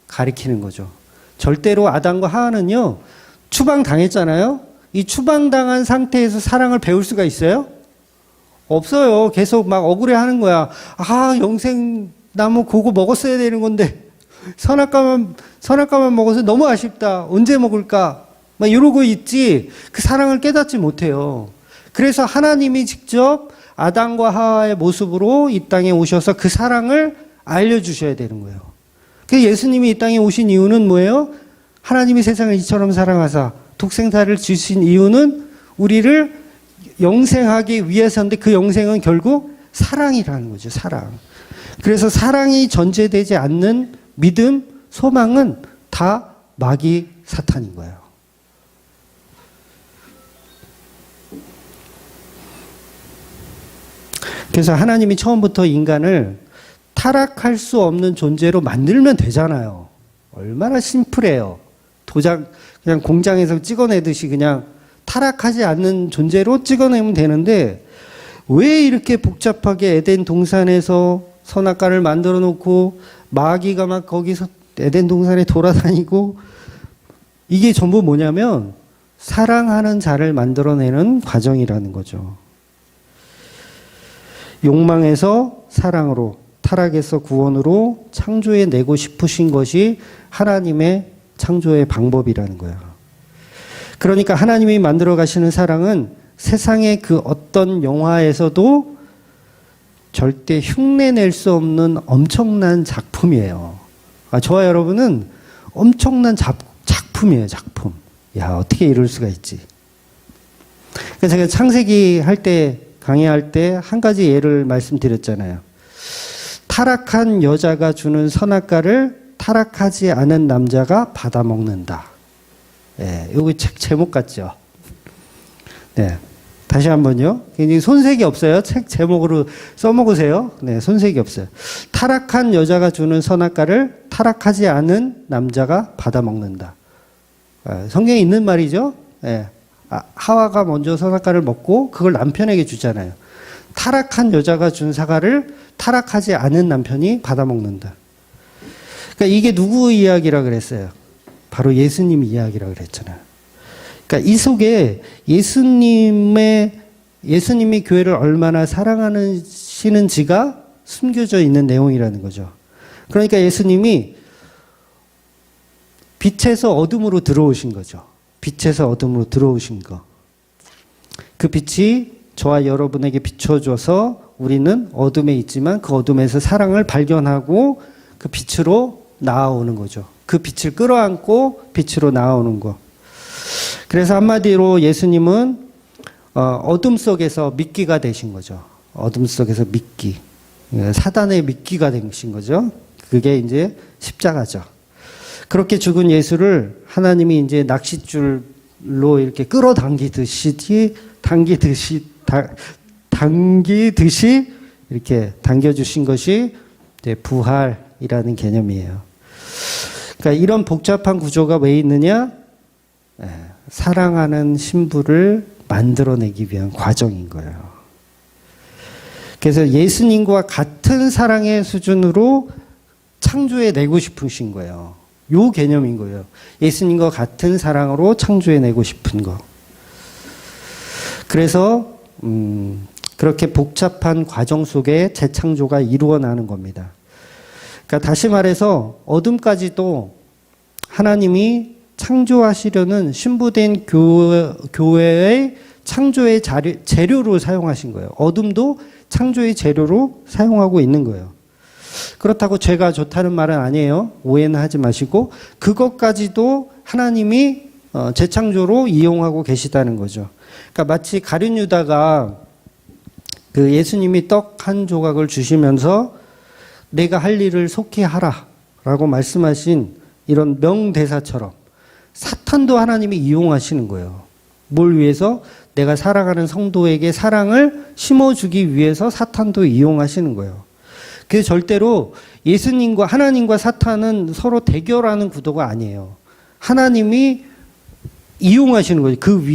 가리키는 거죠. 절대로 아담과 하와는요, 추방당했잖아요. 이 추방당한 상태에서 사랑을 배울 수가 있어요? 없어요. 계속 막 억울해하는 거야. 아, 영생나무 그거 먹었어야 되는 건데 선악과만 먹어서 너무 아쉽다. 언제 먹을까? 막 이러고 있지. 그 사랑을 깨닫지 못해요. 그래서 하나님이 직접 아담과 하와의 모습으로 이 땅에 오셔서 그 사랑을 알려주셔야 되는 거예요. 그래서 예수님이 이 땅에 오신 이유는 뭐예요? 하나님이 세상을 이처럼 사랑하사 독생자를 주신 이유는 우리를 영생하기 위해서인데 그 영생은 결국 사랑이라는 거죠. 사랑. 그래서 사랑이 전제되지 않는 믿음, 소망은 다 마귀 사탄인 거예요. 그래서 하나님이 처음부터 인간을 타락할 수 없는 존재로 만들면 되잖아요. 얼마나 심플해요. 도장 그냥 공장에서 찍어내듯이 그냥 타락하지 않는 존재로 찍어내면 되는데 왜 이렇게 복잡하게 에덴 동산에서 선악과를 만들어 놓고 마귀가 막 거기서 에덴 동산에 돌아다니고 이게 전부 뭐냐면 사랑하는 자를 만들어내는 과정이라는 거죠. 욕망에서 사랑으로, 타락에서 구원으로 창조해 내고 싶으신 것이 하나님의 창조의 방법이라는 거예요. 그러니까 하나님이 만들어 가시는 사랑은 세상의 그 어떤 영화에서도 절대 흉내낼 수 없는 엄청난 작품이에요. 저와 여러분은 엄청난 작품이에요, 작품. 야, 어떻게 이럴 수가 있지? 그래서 제가 창세기 할 때, 강의할 때 한 가지 예를 말씀드렸잖아요. 타락한 여자가 주는 선악과를 타락하지 않은 남자가 받아먹는다. 예, 여기 책 제목 같죠? 네. 다시 한번요. 굉장히 손색이 없어요. 책 제목으로 써먹으세요. 네, 손색이 없어요. 타락한 여자가 주는 선악과를 타락하지 않은 남자가 받아먹는다. 성경에 있는 말이죠. 네, 하와가 먼저 선악과를 먹고 그걸 남편에게 주잖아요. 타락한 여자가 준 사과를 타락하지 않은 남편이 받아먹는다. 그러니까 이게 누구 이야기라 그랬어요? 바로 예수님 이야기라 그랬잖아요. 그러니까 이 속에 예수님이 교회를 얼마나 사랑하시는지가 숨겨져 있는 내용이라는 거죠. 그러니까 예수님이 빛에서 어둠으로 들어오신 거죠. 빛에서 어둠으로 들어오신 거. 그 빛이 저와 여러분에게 비춰줘서 우리는 어둠에 있지만 그 어둠에서 사랑을 발견하고 그 빛으로 나아오는 거죠. 그 빛을 끌어안고 빛으로 나아오는 거. 그래서 한마디로 예수님은 어둠 속에서 미끼가 되신 거죠. 어둠 속에서 미끼. 사단의 미끼가 되신 거죠. 그게 이제 십자가죠. 그렇게 죽은 예수를 하나님이 이제 낚싯줄로 이렇게 끌어당기듯이 이렇게 당겨주신 것이 이제 부활이라는 개념이에요. 그러니까 이런 복잡한 구조가 왜 있느냐? 사랑하는 신부를 만들어내기 위한 과정인 거예요. 그래서 예수님과 같은 사랑의 수준으로 창조해내고 싶으신 거예요. 요 개념인 거예요. 예수님과 같은 사랑으로 창조해내고 싶은 거. 그래서 그렇게 복잡한 과정 속에 재창조가 이루어나는 겁니다. 그러니까 다시 말해서 어둠까지도 하나님이 창조하시려는 신부된 교회의 창조의 재료로 사용하신 거예요. 어둠도 창조의 재료로 사용하고 있는 거예요. 그렇다고 죄가 좋다는 말은 아니에요. 오해는 하지 마시고 그것까지도 하나님이 재창조로 이용하고 계시다는 거죠. 그러니까 마치 가룟 유다가 그 예수님이 떡 한 조각을 주시면서 내가 할 일을 속히 하라 라고 말씀하신 이런 명대사처럼 사탄도 하나님이 이용하시는 거예요. 뭘 위해서? 내가 사랑하는 성도에게 사랑을 심어주기 위해서 사탄도 이용하시는 거예요. 그래서 절대로 예수님과 하나님과 사탄은 서로 대결하는 구도가 아니에요. 하나님이 이용하시는 거죠. 그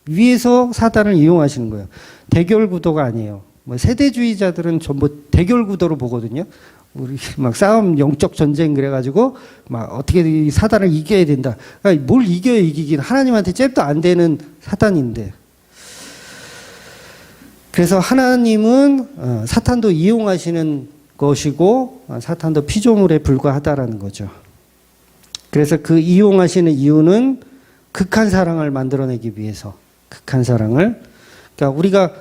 위에서 사탄을 이용하시는 거예요. 대결 구도가 아니에요. 뭐 세대주의자들은 전부 대결 구도로 보거든요. 우리 막 싸움 영적 전쟁 그래가지고 막 어떻게 사단을 이겨야 된다. 그러니까 뭘 이겨야 이기긴 하나님한테 잽도 안 되는 사단인데. 그래서 하나님은 사탄도 이용하시는 것이고 사탄도 피조물에 불과하다라는 거죠. 그래서 그 이용하시는 이유는 극한 사랑을 만들어내기 위해서. 극한 사랑을. 그러니까 우리가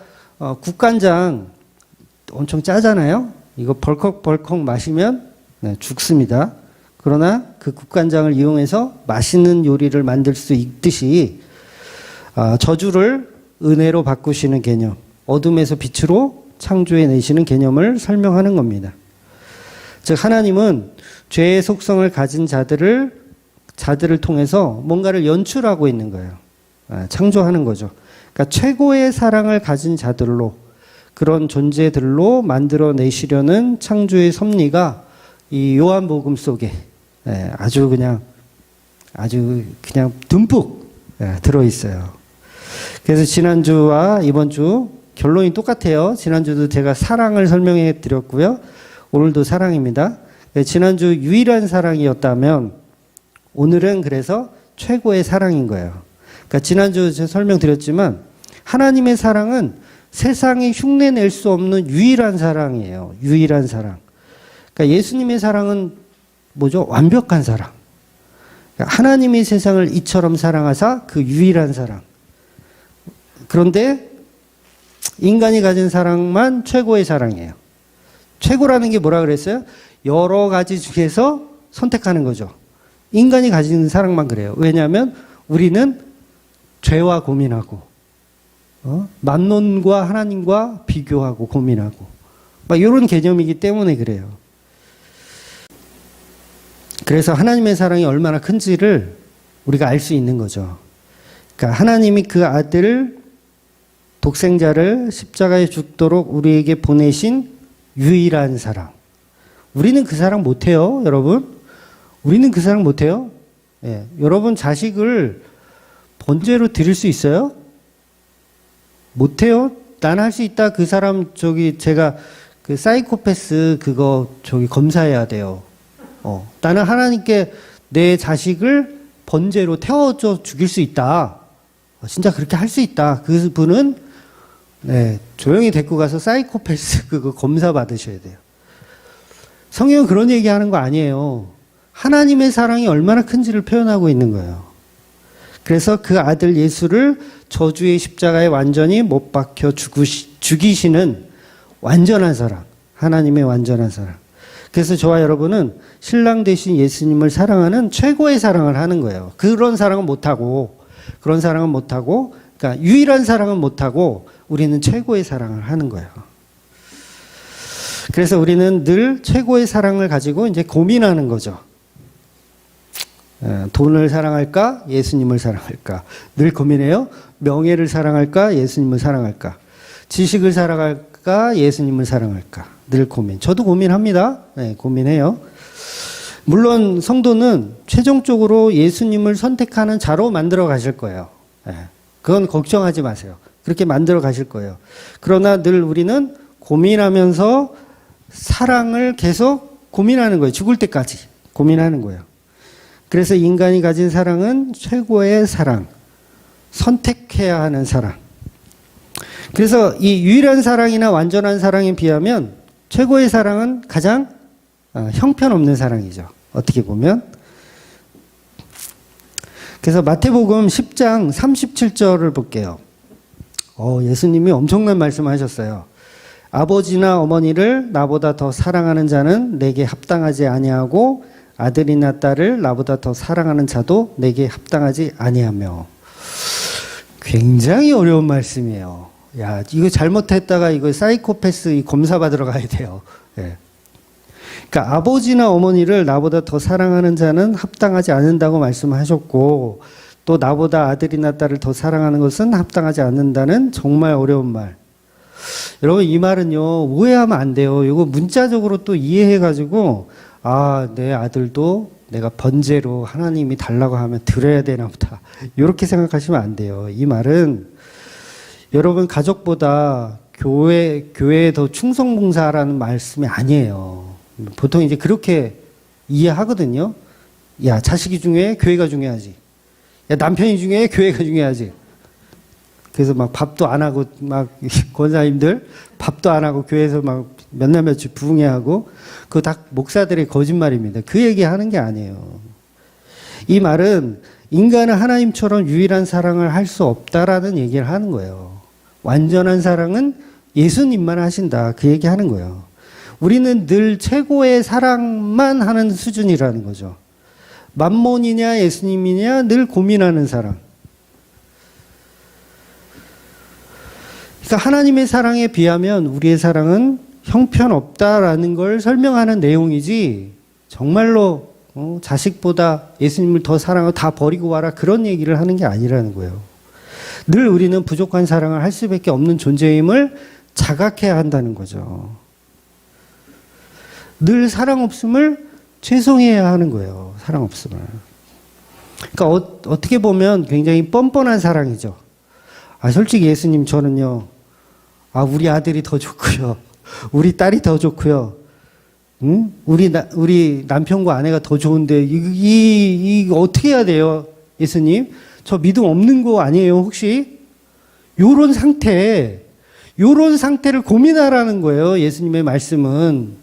국간장 엄청 짜잖아요. 이거 벌컥벌컥 마시면 죽습니다. 그러나 그 국간장을 이용해서 맛있는 요리를 만들 수 있듯이 저주를 은혜로 바꾸시는 개념, 어둠에서 빛으로 창조해내시는 개념을 설명하는 겁니다. 즉 하나님은 죄의 속성을 가진 자들을 통해서 뭔가를 연출하고 있는 거예요. 창조하는 거죠. 그러니까 최고의 사랑을 가진 자들로 그런 존재들로 만들어내시려는 창조의 섭리가 이 요한복음 속에 아주 그냥 듬뿍 들어있어요. 그래서 지난주와 이번 주 결론이 똑같아요. 지난주도 제가 사랑을 설명해 드렸고요. 오늘도 사랑입니다. 지난주 유일한 사랑이었다면 오늘은 그래서 최고의 사랑인 거예요. 그러니까 지난주 제가 설명드렸지만 하나님의 사랑은 세상이 흉내낼 수 없는 유일한 사랑이에요. 유일한 사랑. 그러니까 예수님의 사랑은 뭐죠? 완벽한 사랑. 그러니까 하나님이 세상을 이처럼 사랑하사 그 유일한 사랑. 그런데 인간이 가진 사랑만 최고의 사랑이에요. 최고라는 게 뭐라 그랬어요? 여러 가지 중에서 선택하는 거죠. 인간이 가진 사랑만 그래요. 왜냐하면 우리는 죄와 고민하고 만론과 하나님과 비교하고 고민하고 막 이런 개념이기 때문에 그래요. 그래서 하나님의 사랑이 얼마나 큰지를 우리가 알 수 있는 거죠. 그러니까 하나님이 그 아들 독생자를 십자가에 죽도록 우리에게 보내신 유일한 사랑. 우리는 그 사랑 못해요, 여러분. 우리는 그 사랑 못해요. 예, 여러분 자식을 번제로 드릴 수 있어요? 못해요? 난 할 수 있다. 그 사람 제가 그 사이코패스 그거 검사해야 돼요. 나는 하나님께 내 자식을 번제로 태워줘 죽일 수 있다. 진짜 그렇게 할 수 있다. 그 분은 네, 조용히 데리고 가서 사이코패스 그거 검사 받으셔야 돼요. 성경은 그런 얘기하는 거 아니에요. 하나님의 사랑이 얼마나 큰지를 표현하고 있는 거예요. 그래서 그 아들 예수를 저주의 십자가에 완전히 못 박혀 죽이시는 완전한 사랑, 하나님의 완전한 사랑. 그래서 저와 여러분은 신랑 되신 예수님을 사랑하는 최고의 사랑을 하는 거예요. 그런 사랑은 못하고, 그러니까 유일한 사랑은 못하고 우리는 최고의 사랑을 하는 거예요. 그래서 우리는 늘 최고의 사랑을 가지고 이제 고민하는 거죠. 돈을 사랑할까? 예수님을 사랑할까? 늘 고민해요. 명예를 사랑할까? 예수님을 사랑할까? 지식을 사랑할까? 예수님을 사랑할까? 늘 고민. 저도 고민합니다. 네, 고민해요. 물론 성도는 최종적으로 예수님을 선택하는 자로 만들어 가실 거예요. 네, 그건 걱정하지 마세요. 그렇게 만들어 가실 거예요. 그러나 늘 우리는 고민하면서 사랑을 계속 고민하는 거예요. 죽을 때까지 고민하는 거예요. 그래서 인간이 가진 사랑은 최고의 사랑, 선택해야 하는 사랑. 그래서 이 유일한 사랑이나 완전한 사랑에 비하면 최고의 사랑은 가장 형편없는 사랑이죠. 어떻게 보면. 그래서 마태복음 10장 37절을 볼게요. 예수님이 엄청난 말씀하셨어요. 아버지나 어머니를 나보다 더 사랑하는 자는 내게 합당하지 아니하고 아들이나 딸을 나보다 더 사랑하는 자도 내게 합당하지 아니하며. 굉장히 어려운 말씀이에요. 야, 이거 잘못했다가 이거 사이코패스 검사 받으러 가야 돼요. 예. 그러니까 아버지나 어머니를 나보다 더 사랑하는 자는 합당하지 않는다고 말씀하셨고, 또 나보다 아들이나 딸을 더 사랑하는 것은 합당하지 않는다는 정말 어려운 말. 여러분, 이 말은요, 오해하면 안 돼요. 이거 문자적으로 또 이해해가지고, 내 아들도 내가 번제로 하나님이 달라고 하면 드려야 되나 보다. 이렇게 생각하시면 안 돼요. 이 말은 여러분 가족보다 교회에 더 충성봉사라는 말씀이 아니에요. 보통 이제 그렇게 이해하거든요. 야, 자식이 중요해? 교회가 중요하지. 야, 남편이 중요해? 교회가 중요하지. 그래서 막 밥도 안 하고, 막 권사님들 밥도 안 하고 교회에서 막 몇 날 며칠 부흥회하고, 그거 다 목사들의 거짓말입니다. 그 얘기 하는 게 아니에요. 이 말은 인간은 하나님처럼 유일한 사랑을 할 수 없다라는 얘기를 하는 거예요. 완전한 사랑은 예수님만 하신다. 그 얘기 하는 거예요. 우리는 늘 최고의 사랑만 하는 수준이라는 거죠. 만몬이냐 예수님이냐 늘 고민하는 사랑. 그러니까 하나님의 사랑에 비하면 우리의 사랑은 형편없다라는 걸 설명하는 내용이지, 정말로 자식보다 예수님을 더 사랑하고 다 버리고 와라, 그런 얘기를 하는 게 아니라는 거예요. 늘 우리는 부족한 사랑을 할 수밖에 없는 존재임을 자각해야 한다는 거죠. 늘 사랑 없음을 죄송해야 하는 거예요. 사랑 없음을. 그러니까 어떻게 보면 굉장히 뻔뻔한 사랑이죠. 솔직히 예수님, 저는요, 우리 아들이 더 좋고요. 우리 딸이 더 좋고요. 응? 우리 남편과 아내가 더 좋은데, 이거 어떻게 해야 돼요? 예수님? 저 믿음 없는 거 아니에요, 혹시? 요런 상태를 고민하라는 거예요, 예수님의 말씀은.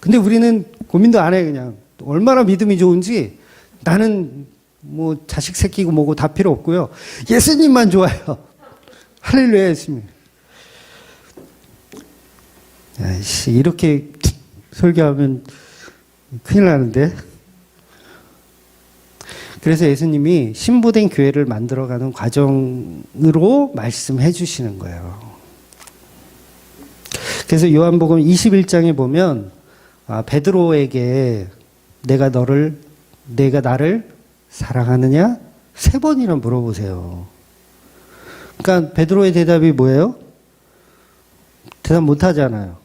근데 우리는 고민도 안 해, 그냥. 얼마나 믿음이 좋은지, 나는 뭐 자식 새끼고 뭐고 다 필요 없고요. 예수님만 좋아요. 할렐루야, 예수님. 이렇게 설교하면 큰일 나는데. 그래서 예수님이 신부된 교회를 만들어가는 과정으로 말씀해 주시는 거예요. 그래서 요한복음 21장에 보면 베드로에게 내가 나를 사랑하느냐? 3번이나 물어보세요. 그러니까 베드로의 대답이 뭐예요? 대답 못 하잖아요.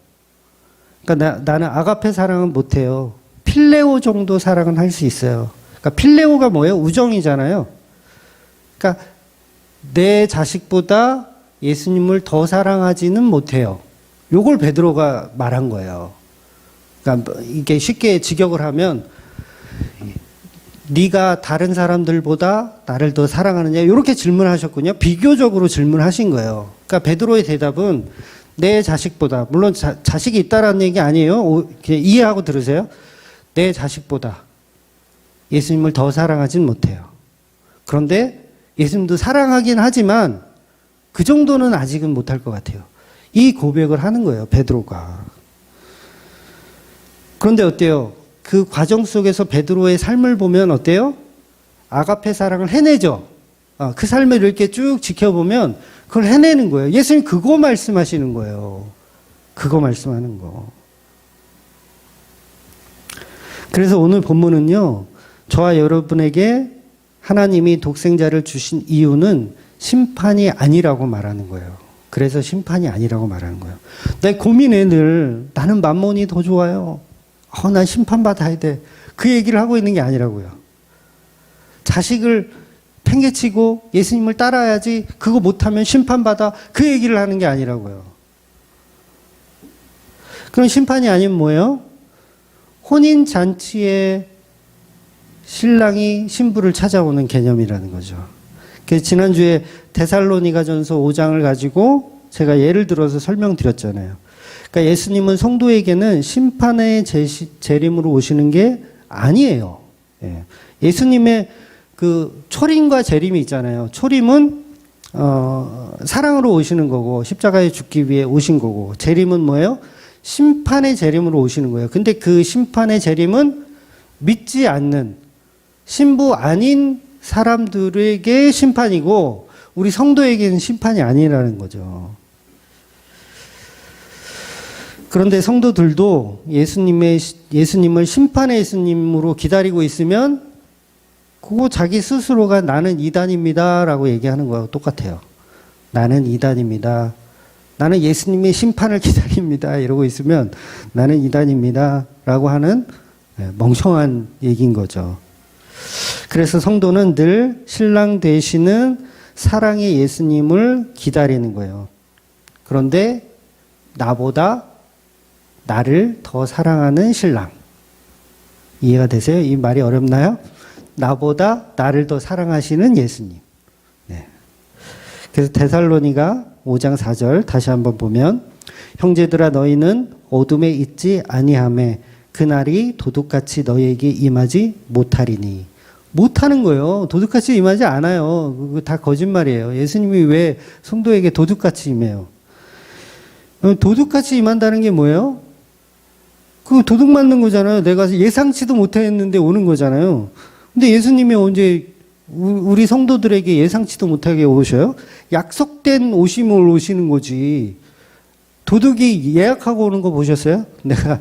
그러니까 나는 아가페 사랑은 못 해요. 필레오 정도 사랑은 할 수 있어요. 그러니까 필레오가 뭐예요? 우정이잖아요. 그러니까 내 자식보다 예수님을 더 사랑하지는 못해요. 요걸 베드로가 말한 거예요. 그러니까 이게 쉽게 직역을 하면 네가 다른 사람들보다 나를 더 사랑하느냐 이렇게 질문하셨군요. 비교적으로 질문하신 거예요. 그러니까 베드로의 대답은 내 자식보다, 물론 자식이 있다라는 얘기 아니에요. 이해하고 들으세요. 내 자식보다 예수님을 더 사랑하진 못해요. 그런데 예수님도 사랑하긴 하지만 그 정도는 아직은 못할 것 같아요. 이 고백을 하는 거예요, 베드로가. 그런데 어때요? 그 과정 속에서 베드로의 삶을 보면 어때요? 아가페 사랑을 해내죠. 그 삶을 이렇게 쭉 지켜보면 그걸 해내는 거예요. 예수님 그거 말씀하시는 거예요. 그거 말씀하는 거. 그래서 오늘 본문은요, 저와 여러분에게 하나님이 독생자를 주신 이유는 심판이 아니라고 말하는 거예요. 그래서 심판이 아니라고 말하는 거예요. 내 고민해 늘 나는 만몬이 더 좋아요. 난 심판받아야 돼. 그 얘기를 하고 있는 게 아니라고요. 자식을 팽개치고 예수님을 따라야지 그거 못하면 심판받아. 그 얘기를 하는 게 아니라고요. 그럼 심판이 아니면 뭐예요? 혼인잔치에 신랑이 신부를 찾아오는 개념이라는 거죠. 그래서 지난주에 데살로니가전서 5장을 가지고 제가 예를 들어서 설명드렸잖아요. 그러니까 예수님은 성도에게는 심판의 재림으로 오시는 게 아니에요. 예수님의 그 초림과 재림이 있잖아요. 초림은 사랑으로 오시는 거고 십자가에 죽기 위해 오신 거고, 재림은 뭐예요? 심판의 재림으로 오시는 거예요. 근데 그 심판의 재림은 믿지 않는 신부 아닌 사람들에게 심판이고 우리 성도에게는 심판이 아니라는 거죠. 그런데 성도들도 예수님을 심판의 예수님으로 기다리고 있으면 그거 자기 스스로가 나는 이단입니다 라고 얘기하는 거하고 똑같아요. 나는 이단입니다. 나는 예수님의 심판을 기다립니다. 이러고 있으면 나는 이단입니다 라고 하는 멍청한 얘기인 거죠. 그래서 성도는 늘 신랑 되시는 사랑의 예수님을 기다리는 거예요. 그런데 나보다 나를 더 사랑하는 신랑. 이해가 되세요? 이 말이 어렵나요? 나보다 나를 더 사랑하시는 예수님. 네. 그래서 데살로니가 5장 4절 다시 한번 보면, 형제들아 너희는 어둠에 있지 아니하매 그날이 도둑같이 너희에게 임하지 못하리니. 못하는 거예요. 도둑같이 임하지 않아요. 그거 다 거짓말이에요. 예수님이 왜 성도에게 도둑같이 임해요? 도둑같이 임한다는 게 뭐예요? 그거 도둑 맞는 거잖아요. 내가 예상치도 못했는데 오는 거잖아요. 근데 예수님이 언제 우리 성도들에게 예상치도 못하게 오셔요? 약속된 오심을 오시는 거지. 도둑이 예약하고 오는 거 보셨어요? 내가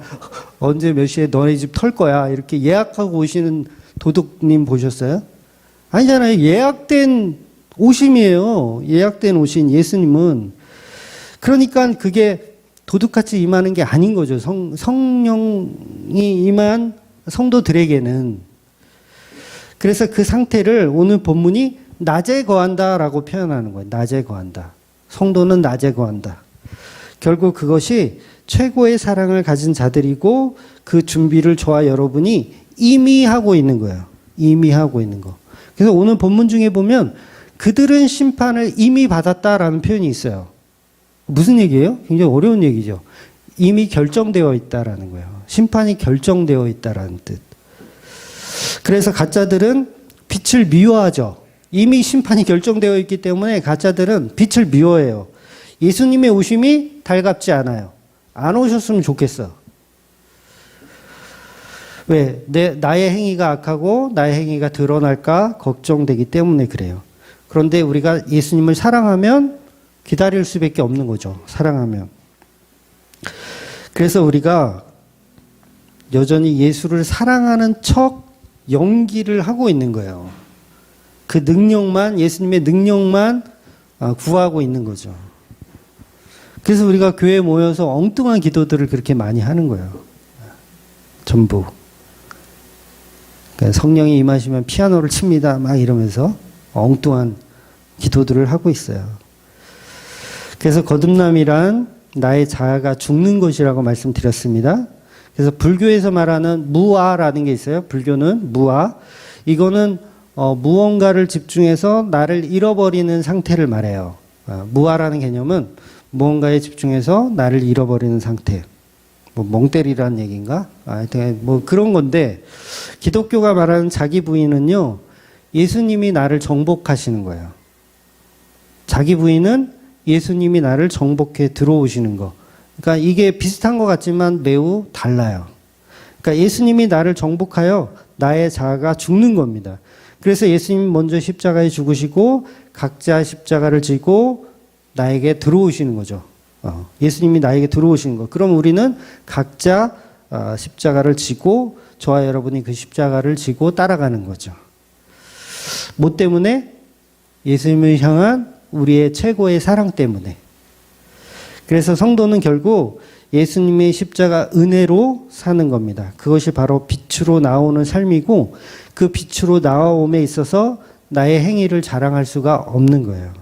언제 몇 시에 너네 집 털 거야. 이렇게 예약하고 오시는 도둑님 보셨어요? 아니잖아요. 예약된 오심이에요. 예약된 오신 예수님은. 그러니까 그게 도둑같이 임하는 게 아닌 거죠. 성령이 임한 성도들에게는. 그래서 그 상태를 오늘 본문이 낮에 거한다라고 표현하는 거예요. 낮에 거한다. 성도는 낮에 거한다. 결국 그것이 최고의 사랑을 가진 자들이고 그 준비를 저와 여러분이 이미 하고 있는 거예요. 이미 하고 있는 거. 그래서 오늘 본문 중에 보면 그들은 심판을 이미 받았다라는 표현이 있어요. 무슨 얘기예요? 굉장히 어려운 얘기죠. 이미 결정되어 있다라는 거예요. 심판이 결정되어 있다라는 뜻. 그래서 가짜들은 빛을 미워하죠. 이미 심판이 결정되어 있기 때문에 가짜들은 빛을 미워해요. 예수님의 오심이 달갑지 않아요. 안 오셨으면 좋겠어. 왜? 나의 행위가 악하고 나의 행위가 드러날까 걱정되기 때문에 그래요. 그런데 우리가 예수님을 사랑하면 기다릴 수밖에 없는 거죠. 사랑하면. 그래서 우리가 여전히 예수를 사랑하는 척 연기를 하고 있는 거예요. 그 능력만, 예수님의 능력만 구하고 있는 거죠. 그래서 우리가 교회에 모여서 엉뚱한 기도들을 그렇게 많이 하는 거예요. 전부. 그러니까 성령이 임하시면 피아노를 칩니다. 막 이러면서 엉뚱한 기도들을 하고 있어요. 그래서 거듭남이란 나의 자아가 죽는 것이라고 말씀드렸습니다. 그래서 불교에서 말하는 무아라는 게 있어요. 불교는 무아. 이거는 무언가를 집중해서 나를 잃어버리는 상태를 말해요. 무아라는 개념은 무언가에 집중해서 나를 잃어버리는 상태. 뭐 멍 때리라는 얘기인가? 하여튼 뭐 그런 건데, 기독교가 말하는 자기 부인은요, 예수님이 나를 정복하시는 거예요. 자기 부인은 예수님이 나를 정복해 들어오시는 거. 그러니까 이게 비슷한 것 같지만 매우 달라요. 그러니까 예수님이 나를 정복하여 나의 자아가 죽는 겁니다. 그래서 예수님이 먼저 십자가에 죽으시고 각자 십자가를 지고 나에게 들어오시는 거죠. 예수님이 나에게 들어오시는 거. 그럼 우리는 각자 십자가를 지고 저와 여러분이 그 십자가를 지고 따라가는 거죠. 뭐 때문에? 예수님을 향한 우리의 최고의 사랑 때문에. 그래서 성도는 결국 예수님의 십자가 은혜로 사는 겁니다. 그것이 바로 빛으로 나오는 삶이고, 그 빛으로 나옴에 있어서 나의 행위를 자랑할 수가 없는 거예요.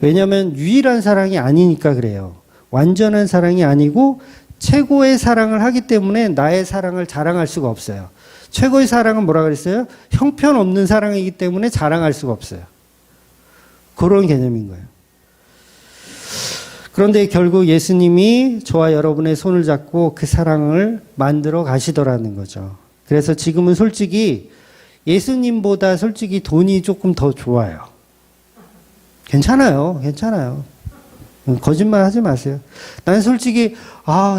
왜냐하면 유일한 사랑이 아니니까 그래요. 완전한 사랑이 아니고 최고의 사랑을 하기 때문에 나의 사랑을 자랑할 수가 없어요. 최고의 사랑은 뭐라 그랬어요? 형편없는 사랑이기 때문에 자랑할 수가 없어요. 그런 개념인 거예요. 그런데 결국 예수님이 저와 여러분의 손을 잡고 그 사랑을 만들어 가시더라는 거죠. 그래서 지금은 솔직히 예수님보다 솔직히 돈이 조금 더 좋아요. 괜찮아요. 괜찮아요. 거짓말 하지 마세요. 난 솔직히,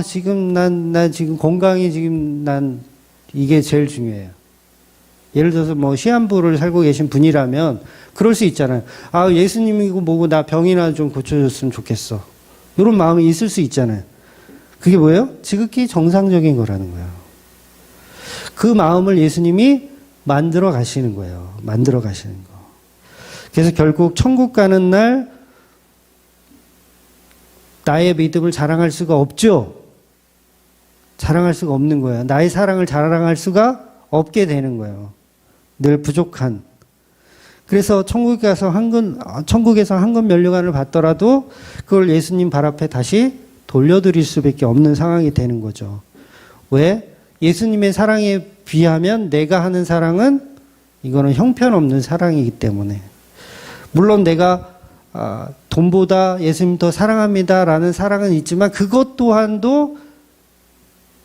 지금 난 지금 건강이 지금 난 이게 제일 중요해요. 예를 들어서 뭐 시한부를 살고 계신 분이라면 그럴 수 있잖아요. 예수님이고 뭐고 나 병이나 좀 고쳐줬으면 좋겠어. 이런 마음이 있을 수 있잖아요. 그게 뭐예요? 지극히 정상적인 거라는 거예요. 그 마음을 예수님이 만들어 가시는 거예요. 만들어 가시는 거. 그래서 결국 천국 가는 날 나의 믿음을 자랑할 수가 없죠. 자랑할 수가 없는 거예요. 나의 사랑을 자랑할 수가 없게 되는 거예요. 늘 부족한. 그래서 천국에서 황금 면류관을 받더라도 그걸 예수님 발 앞에 다시 돌려드릴 수밖에 없는 상황이 되는 거죠. 왜? 예수님의 사랑에 비하면 내가 하는 사랑은 이거는 형편없는 사랑이기 때문에. 물론 내가 돈보다 예수님 더 사랑합니다라는 사랑은 있지만 그것 또한도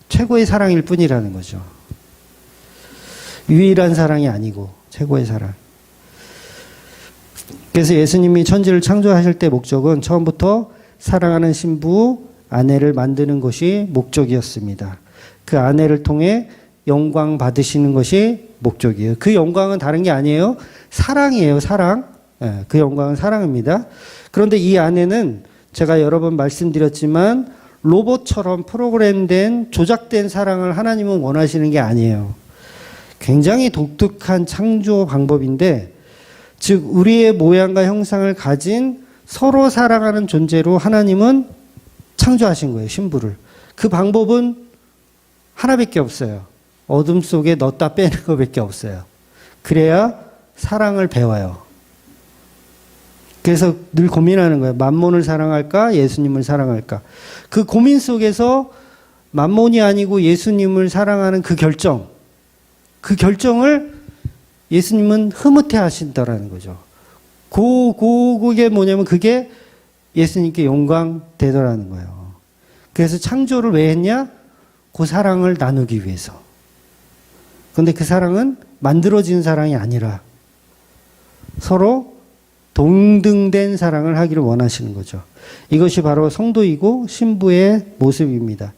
최고의 사랑일 뿐이라는 거죠. 유일한 사랑이 아니고 최고의 사랑. 그래서 예수님이 천지를 창조하실 때 목적은 처음부터 사랑하는 신부, 아내를 만드는 것이 목적이었습니다. 그 아내를 통해 영광 받으시는 것이 목적이에요. 그 영광은 다른 게 아니에요. 사랑이에요, 사랑. 그 영광은 사랑입니다. 그런데 이 아내는 제가 여러 번 말씀드렸지만 로봇처럼 프로그램된 조작된 사랑을 하나님은 원하시는 게 아니에요. 굉장히 독특한 창조 방법인데, 즉 우리의 모양과 형상을 가진 서로 사랑하는 존재로 하나님은 창조하신 거예요, 신부를. 그 방법은 하나밖에 없어요. 어둠 속에 넣었다 빼는 것밖에 없어요. 그래야 사랑을 배워요. 그래서 늘 고민하는 거예요. 만몬을 사랑할까? 예수님을 사랑할까? 그 고민 속에서 만몬이 아니고 예수님을 사랑하는 그 결정을 예수님은 흐뭇해 하신다라는 거죠. 그게 뭐냐면 그게 예수님께 영광 되더라는 거예요. 그래서 창조를 왜 했냐? 그 사랑을 나누기 위해서. 그런데 그 사랑은 만들어진 사랑이 아니라 서로 동등된 사랑을 하기를 원하시는 거죠. 이것이 바로 성도이고 신부의 모습입니다.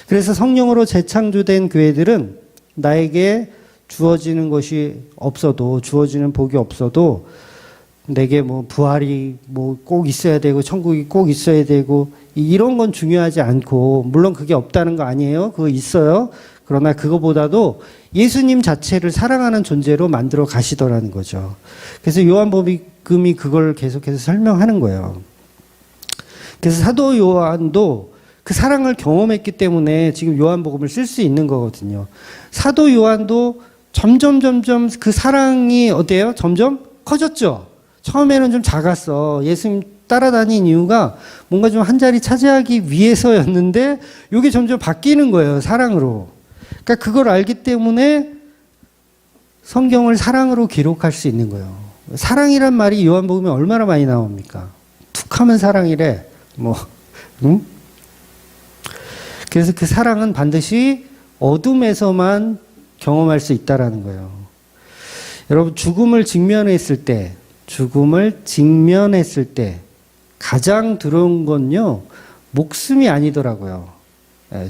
그래서 성령으로 재창조된 교회들은 나에게 주어지는 것이 없어도, 주어지는 복이 없어도 내게 뭐 부활이 뭐 꼭 있어야 되고 천국이 꼭 있어야 되고 이런 건 중요하지 않고, 물론 그게 없다는 거 아니에요. 그거 있어요. 그러나 그거보다도 예수님 자체를 사랑하는 존재로 만들어 가시더라는 거죠. 그래서 요한복음이 그걸 계속해서 설명하는 거예요. 그래서 사도 요한도 그 사랑을 경험했기 때문에 지금 요한복음을 쓸 수 있는 거거든요. 사도 요한도 점점 그 사랑이 어때요? 점점 커졌죠. 처음에는 좀 작았어. 예수님 따라다닌 이유가 뭔가 좀 한 자리 차지하기 위해서였는데 이게 점점 바뀌는 거예요. 사랑으로. 그러니까 그걸 알기 때문에 성경을 사랑으로 기록할 수 있는 거예요. 사랑이란 말이 요한복음에 얼마나 많이 나옵니까? 툭 하면 사랑이래. 응? 그래서 그 사랑은 반드시 어둠에서만 경험할 수 있다라는 거예요. 여러분, 죽음을 직면했을 때 가장 두려운 건요, 목숨이 아니더라고요.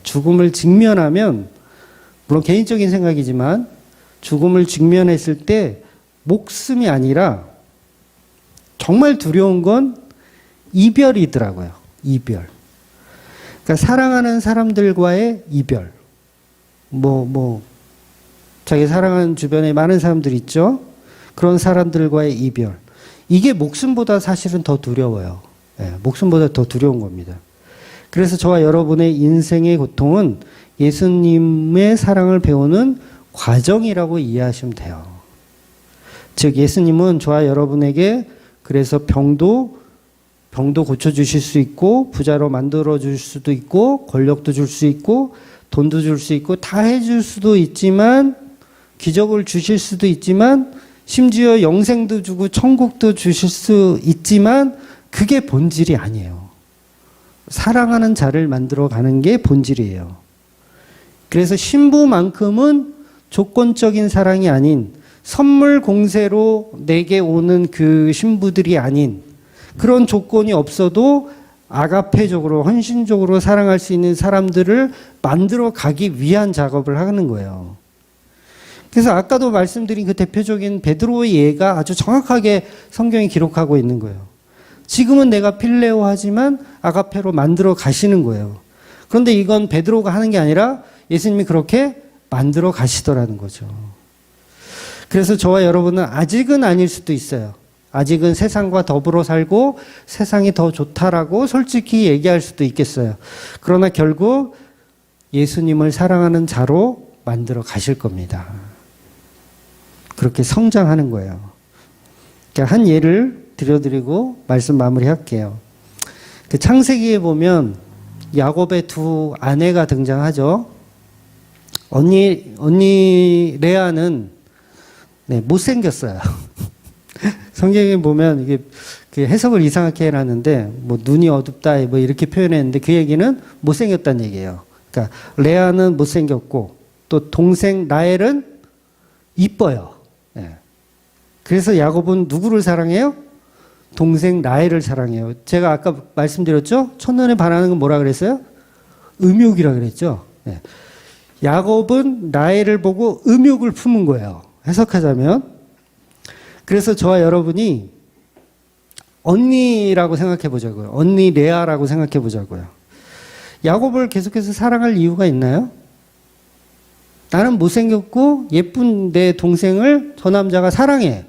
죽음을 직면하면, 물론 개인적인 생각이지만, 죽음을 직면했을 때 목숨이 아니라 정말 두려운 건 이별이더라고요. 이별. 그러니까 사랑하는 사람들과의 이별. 자기 사랑하는 주변에 많은 사람들 있죠? 그런 사람들과의 이별. 이게 목숨보다 사실은 더 두려워요. 목숨보다 더 두려운 겁니다. 그래서 저와 여러분의 인생의 고통은 예수님의 사랑을 배우는 과정이라고 이해하시면 돼요. 즉, 예수님은 저와 여러분에게 그래서 병도 고쳐주실 수 있고, 부자로 만들어줄 수도 있고, 권력도 줄 수 있고, 돈도 줄 수 있고, 다 해줄 수도 있지만, 기적을 주실 수도 있지만, 심지어 영생도 주고 천국도 주실 수 있지만, 그게 본질이 아니에요. 사랑하는 자를 만들어가는 게 본질이에요. 그래서 신부만큼은 조건적인 사랑이 아닌, 선물 공세로 내게 오는 그 신부들이 아닌, 그런 조건이 없어도 아가페적으로, 헌신적으로 사랑할 수 있는 사람들을 만들어 가기 위한 작업을 하는 거예요. 그래서 아까도 말씀드린 그 대표적인 베드로의 예가 아주 정확하게 성경이 기록하고 있는 거예요. 지금은 내가 필레오 하지만 아가페로 만들어 가시는 거예요. 그런데 이건 베드로가 하는 게 아니라 예수님이 그렇게 만들어 가시더라는 거죠. 그래서 저와 여러분은 아직은 아닐 수도 있어요. 아직은 세상과 더불어 살고 세상이 더 좋다라고 솔직히 얘기할 수도 있겠어요. 그러나 결국 예수님을 사랑하는 자로 만들어 가실 겁니다. 그렇게 성장하는 거예요. 한 예를 들려드리고 말씀 마무리할게요. 그 창세기에 보면 야곱의 두 아내가 등장하죠. 언니 레아는 못생겼어요. 성경에 보면 이게 그 해석을 이상하게 해놨는데, 눈이 어둡다, 이렇게 표현했는데, 그 얘기는 못생겼다는 얘기예요. 그러니까, 레아는 못생겼고, 또 동생 라헬은 이뻐요. 그래서 야곱은 누구를 사랑해요? 동생 라헬을 사랑해요. 제가 아까 말씀드렸죠? 첫눈에 반하는 건 뭐라 그랬어요? 음욕이라 그랬죠? 야곱은 라헬을 보고 음욕을 품은 거예요. 해석하자면. 그래서 저와 여러분이 언니라고 생각해 보자고요. 언니 레아라고 생각해 보자고요. 야곱을 계속해서 사랑할 이유가 있나요? 나는 못생겼고 예쁜 내 동생을 저 남자가 사랑해.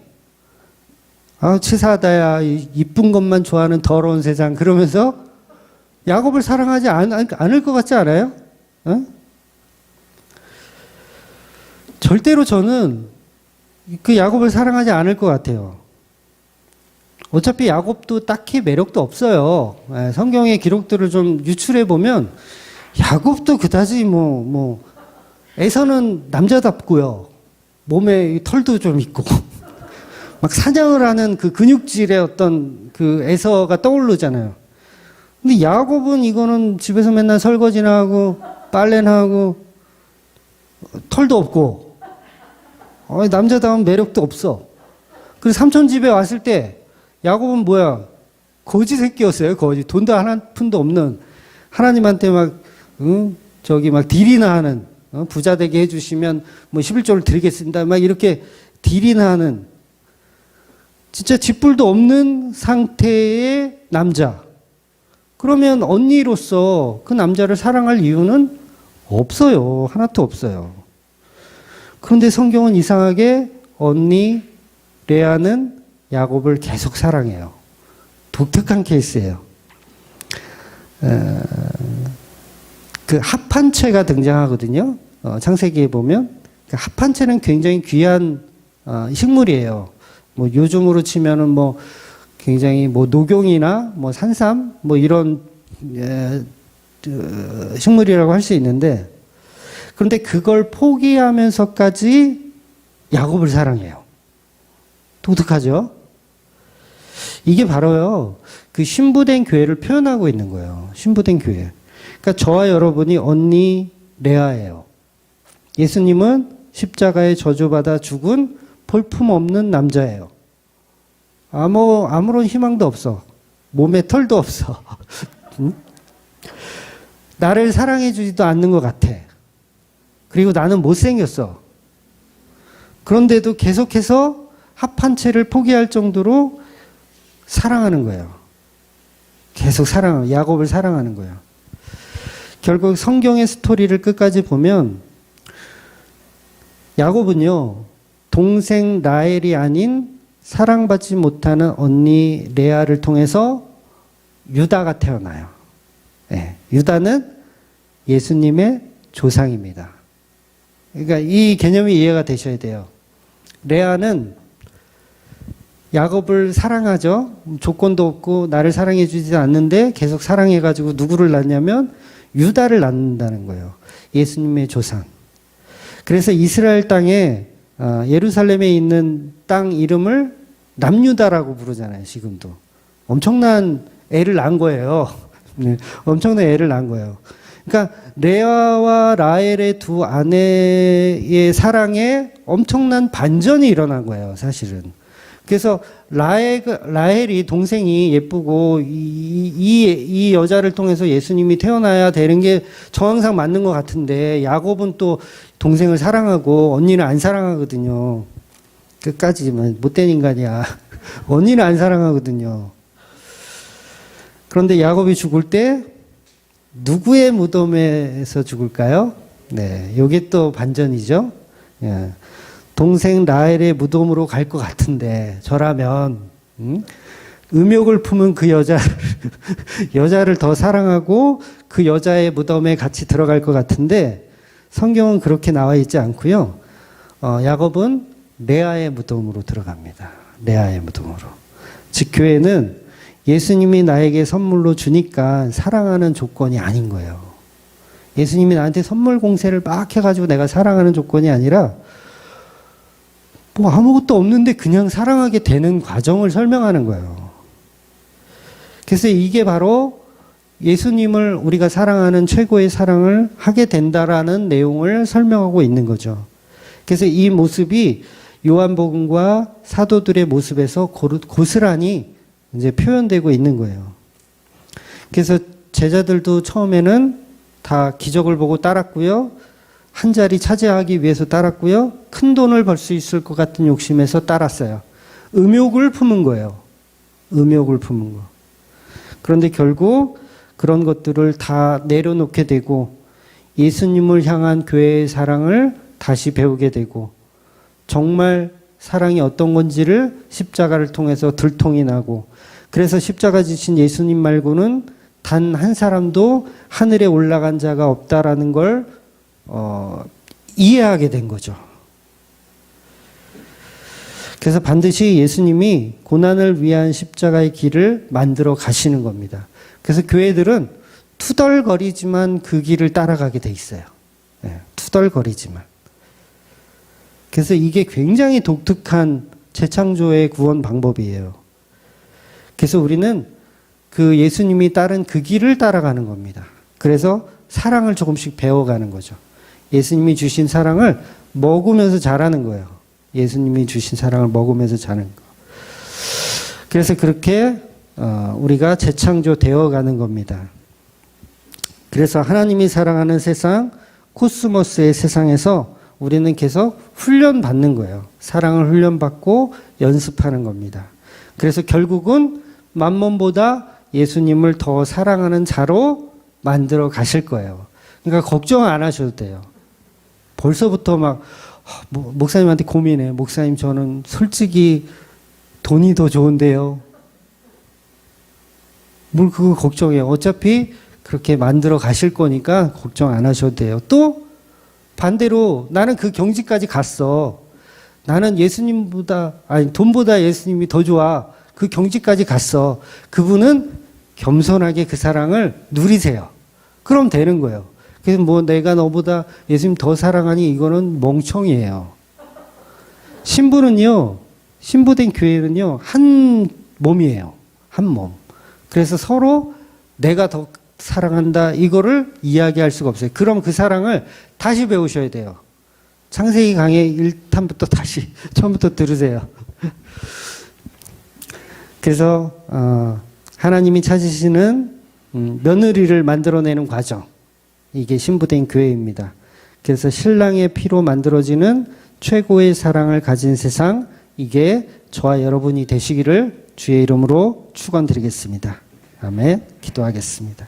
치사하다야. 이쁜 것만 좋아하는 더러운 세상. 그러면서 야곱을 사랑하지 않을 것 같지 않아요? 절대로 저는 그 야곱을 사랑하지 않을 것 같아요. 어차피 야곱도 딱히 매력도 없어요. 성경의 기록들을 좀 유출해 보면 야곱도 그다지 에서는 남자답고요. 몸에 털도 좀 있고 막 사냥을 하는 그 근육질의 어떤 그 에서가 떠오르잖아요. 근데 야곱은 이거는 집에서 맨날 설거지나 하고 빨래나 하고 털도 없고 남자다운 매력도 없어. 그래서 삼촌 집에 왔을 때 야곱은 뭐야? 거지 새끼였어요. 거지. 돈도 한 푼도 없는, 하나님한테 막 딜이나 하는, 부자 되게 해주시면 11조를 드리겠습니다. 막 이렇게 딜이나 하는, 진짜 쥐뿔도 없는 상태의 남자. 그러면 언니로서 그 남자를 사랑할 이유는 없어요. 하나도 없어요. 그런데 성경은 이상하게 언니 레아는 야곱을 계속 사랑해요. 독특한 케이스예요. 그 합한채가 등장하거든요. 창세기에 보면 그 합한채는 굉장히 귀한 식물이에요. 뭐 요즘으로 치면은 뭐 굉장히 뭐 녹용이나 뭐 산삼 뭐 이런 식물이라고 할 수 있는데, 그런데 그걸 포기하면서까지 야곱을 사랑해요. 독특하죠? 이게 바로요, 그 신부된 교회를 표현하고 있는 거예요. 신부된 교회. 그러니까 저와 여러분이 언니 레아예요. 예수님은 십자가에 저주받아 죽은 볼품없는 남자예요. 아무런 희망도 없어. 몸에 털도 없어. 응? 나를 사랑해 주지도 않는 것 같아. 그리고 나는 못생겼어. 그런데도 계속해서 합한 채를 포기할 정도로 사랑하는 거예요. 계속 야곱을 사랑하는 거예요. 결국 성경의 스토리를 끝까지 보면 야곱은요, 동생 라헬이 아닌 사랑받지 못하는 언니 레아를 통해서 유다가 태어나요. 네, 유다는 예수님의 조상입니다. 그러니까 이 개념이 이해가 되셔야 돼요. 레아는 야곱을 사랑하죠. 조건도 없고 나를 사랑해 주지 않는데 계속 사랑해가지고 누구를 낳냐면 유다를 낳는다는 거예요. 예수님의 조상. 그래서 이스라엘 땅에 예루살렘에 있는 땅 이름을 남유다라고 부르잖아요. 지금도. 엄청난 애를 낳은 거예요. 엄청난 애를 낳은 거예요. 그러니까 레아와 라헬의 두 아내의 사랑에 엄청난 반전이 일어난 거예요. 사실은. 그래서 라헬이 동생이 예쁘고 이 여자를 통해서 예수님이 태어나야 되는 게 정황상 맞는 것 같은데, 야곱은 또 동생을 사랑하고 언니는 안 사랑하거든요. 끝까지만 못된 인간이야. 언니는 안 사랑하거든요. 그런데 야곱이 죽을 때 누구의 무덤에서 죽을까요? 네, 이게 또 반전이죠. 예. 동생 라헬의 무덤으로 갈 것 같은데, 저라면 음욕을 품은 그 여자를 더 사랑하고 그 여자의 무덤에 같이 들어갈 것 같은데, 성경은 그렇게 나와 있지 않고요. 야곱은 레아의 무덤으로 들어갑니다. 레아의 무덤으로. 즉 교회는 예수님이 나에게 선물로 주니까 사랑하는 조건이 아닌 거예요. 예수님이 나한테 선물 공세를 막 해가지고 내가 사랑하는 조건이 아니라, 뭐 아무것도 없는데 그냥 사랑하게 되는 과정을 설명하는 거예요. 그래서 이게 바로 예수님을 우리가 사랑하는 최고의 사랑을 하게 된다라는 내용을 설명하고 있는 거죠. 그래서 이 모습이 요한복음과 사도들의 모습에서 고스란히 이제 표현되고 있는 거예요. 그래서 제자들도 처음에는 다 기적을 보고 따랐고요. 한 자리 차지하기 위해서 따랐고요. 큰 돈을 벌 수 있을 것 같은 욕심에서 따랐어요. 음욕을 품은 거예요. 음욕을 품은 거. 그런데 결국 그런 것들을 다 내려놓게 되고 예수님을 향한 교회의 사랑을 다시 배우게 되고, 정말 사랑이 어떤 건지를 십자가를 통해서 들통이 나고, 그래서 십자가 지신 예수님 말고는 단 한 사람도 하늘에 올라간 자가 없다라는 걸 이해하게 된 거죠. 그래서 반드시 예수님이 고난을 위한 십자가의 길을 만들어 가시는 겁니다. 그래서 교회들은 투덜거리지만 그 길을 따라가게 돼 있어요. 네, 투덜거리지만. 그래서 이게 굉장히 독특한 재창조의 구원 방법이에요. 그래서 우리는 그 예수님이 따른 그 길을 따라가는 겁니다. 그래서 사랑을 조금씩 배워가는 거죠. 예수님이 주신 사랑을 먹으면서 자라는 거예요. 예수님이 주신 사랑을 먹으면서 자는 거. 그래서 그렇게 우리가 재창조되어 가는 겁니다. 그래서 하나님이 사랑하는 세상, 코스모스의 세상에서 우리는 계속 훈련받는 거예요. 사랑을 훈련받고 연습하는 겁니다. 그래서 결국은 만몬보다 예수님을 더 사랑하는 자로 만들어 가실 거예요. 그러니까 걱정 안 하셔도 돼요. 벌써부터 막 목사님한테 고민해. 목사님, 저는 솔직히 돈이 더 좋은데요. 뭘 그거 걱정해요. 어차피 그렇게 만들어 가실 거니까 걱정 안 하셔도 돼요. 또 반대로 나는 그 경지까지 갔어. 나는 예수님보다, 아니, 돈보다 예수님이 더 좋아. 그 경지까지 갔어. 그분은 겸손하게 그 사랑을 누리세요. 그럼 되는 거예요. 그래서 뭐 내가 너보다 예수님 더 사랑하니 이거는 멍청이에요. 신부는요, 신부된 교회는요, 한 몸이에요. 한 몸. 그래서 서로 내가 더 사랑한다, 이거를 이야기할 수가 없어요. 그럼 그 사랑을 다시 배우셔야 돼요. 창세기 강의 1탄부터 다시 처음부터 들으세요. 그래서 하나님이 찾으시는 며느리를 만들어내는 과정, 이게 신부된 교회입니다. 그래서 신랑의 피로 만들어지는 최고의 사랑을 가진 세상, 이게 저와 여러분이 되시기를 주의 이름으로 축원드리겠습니다. 아멘. 기도하겠습니다.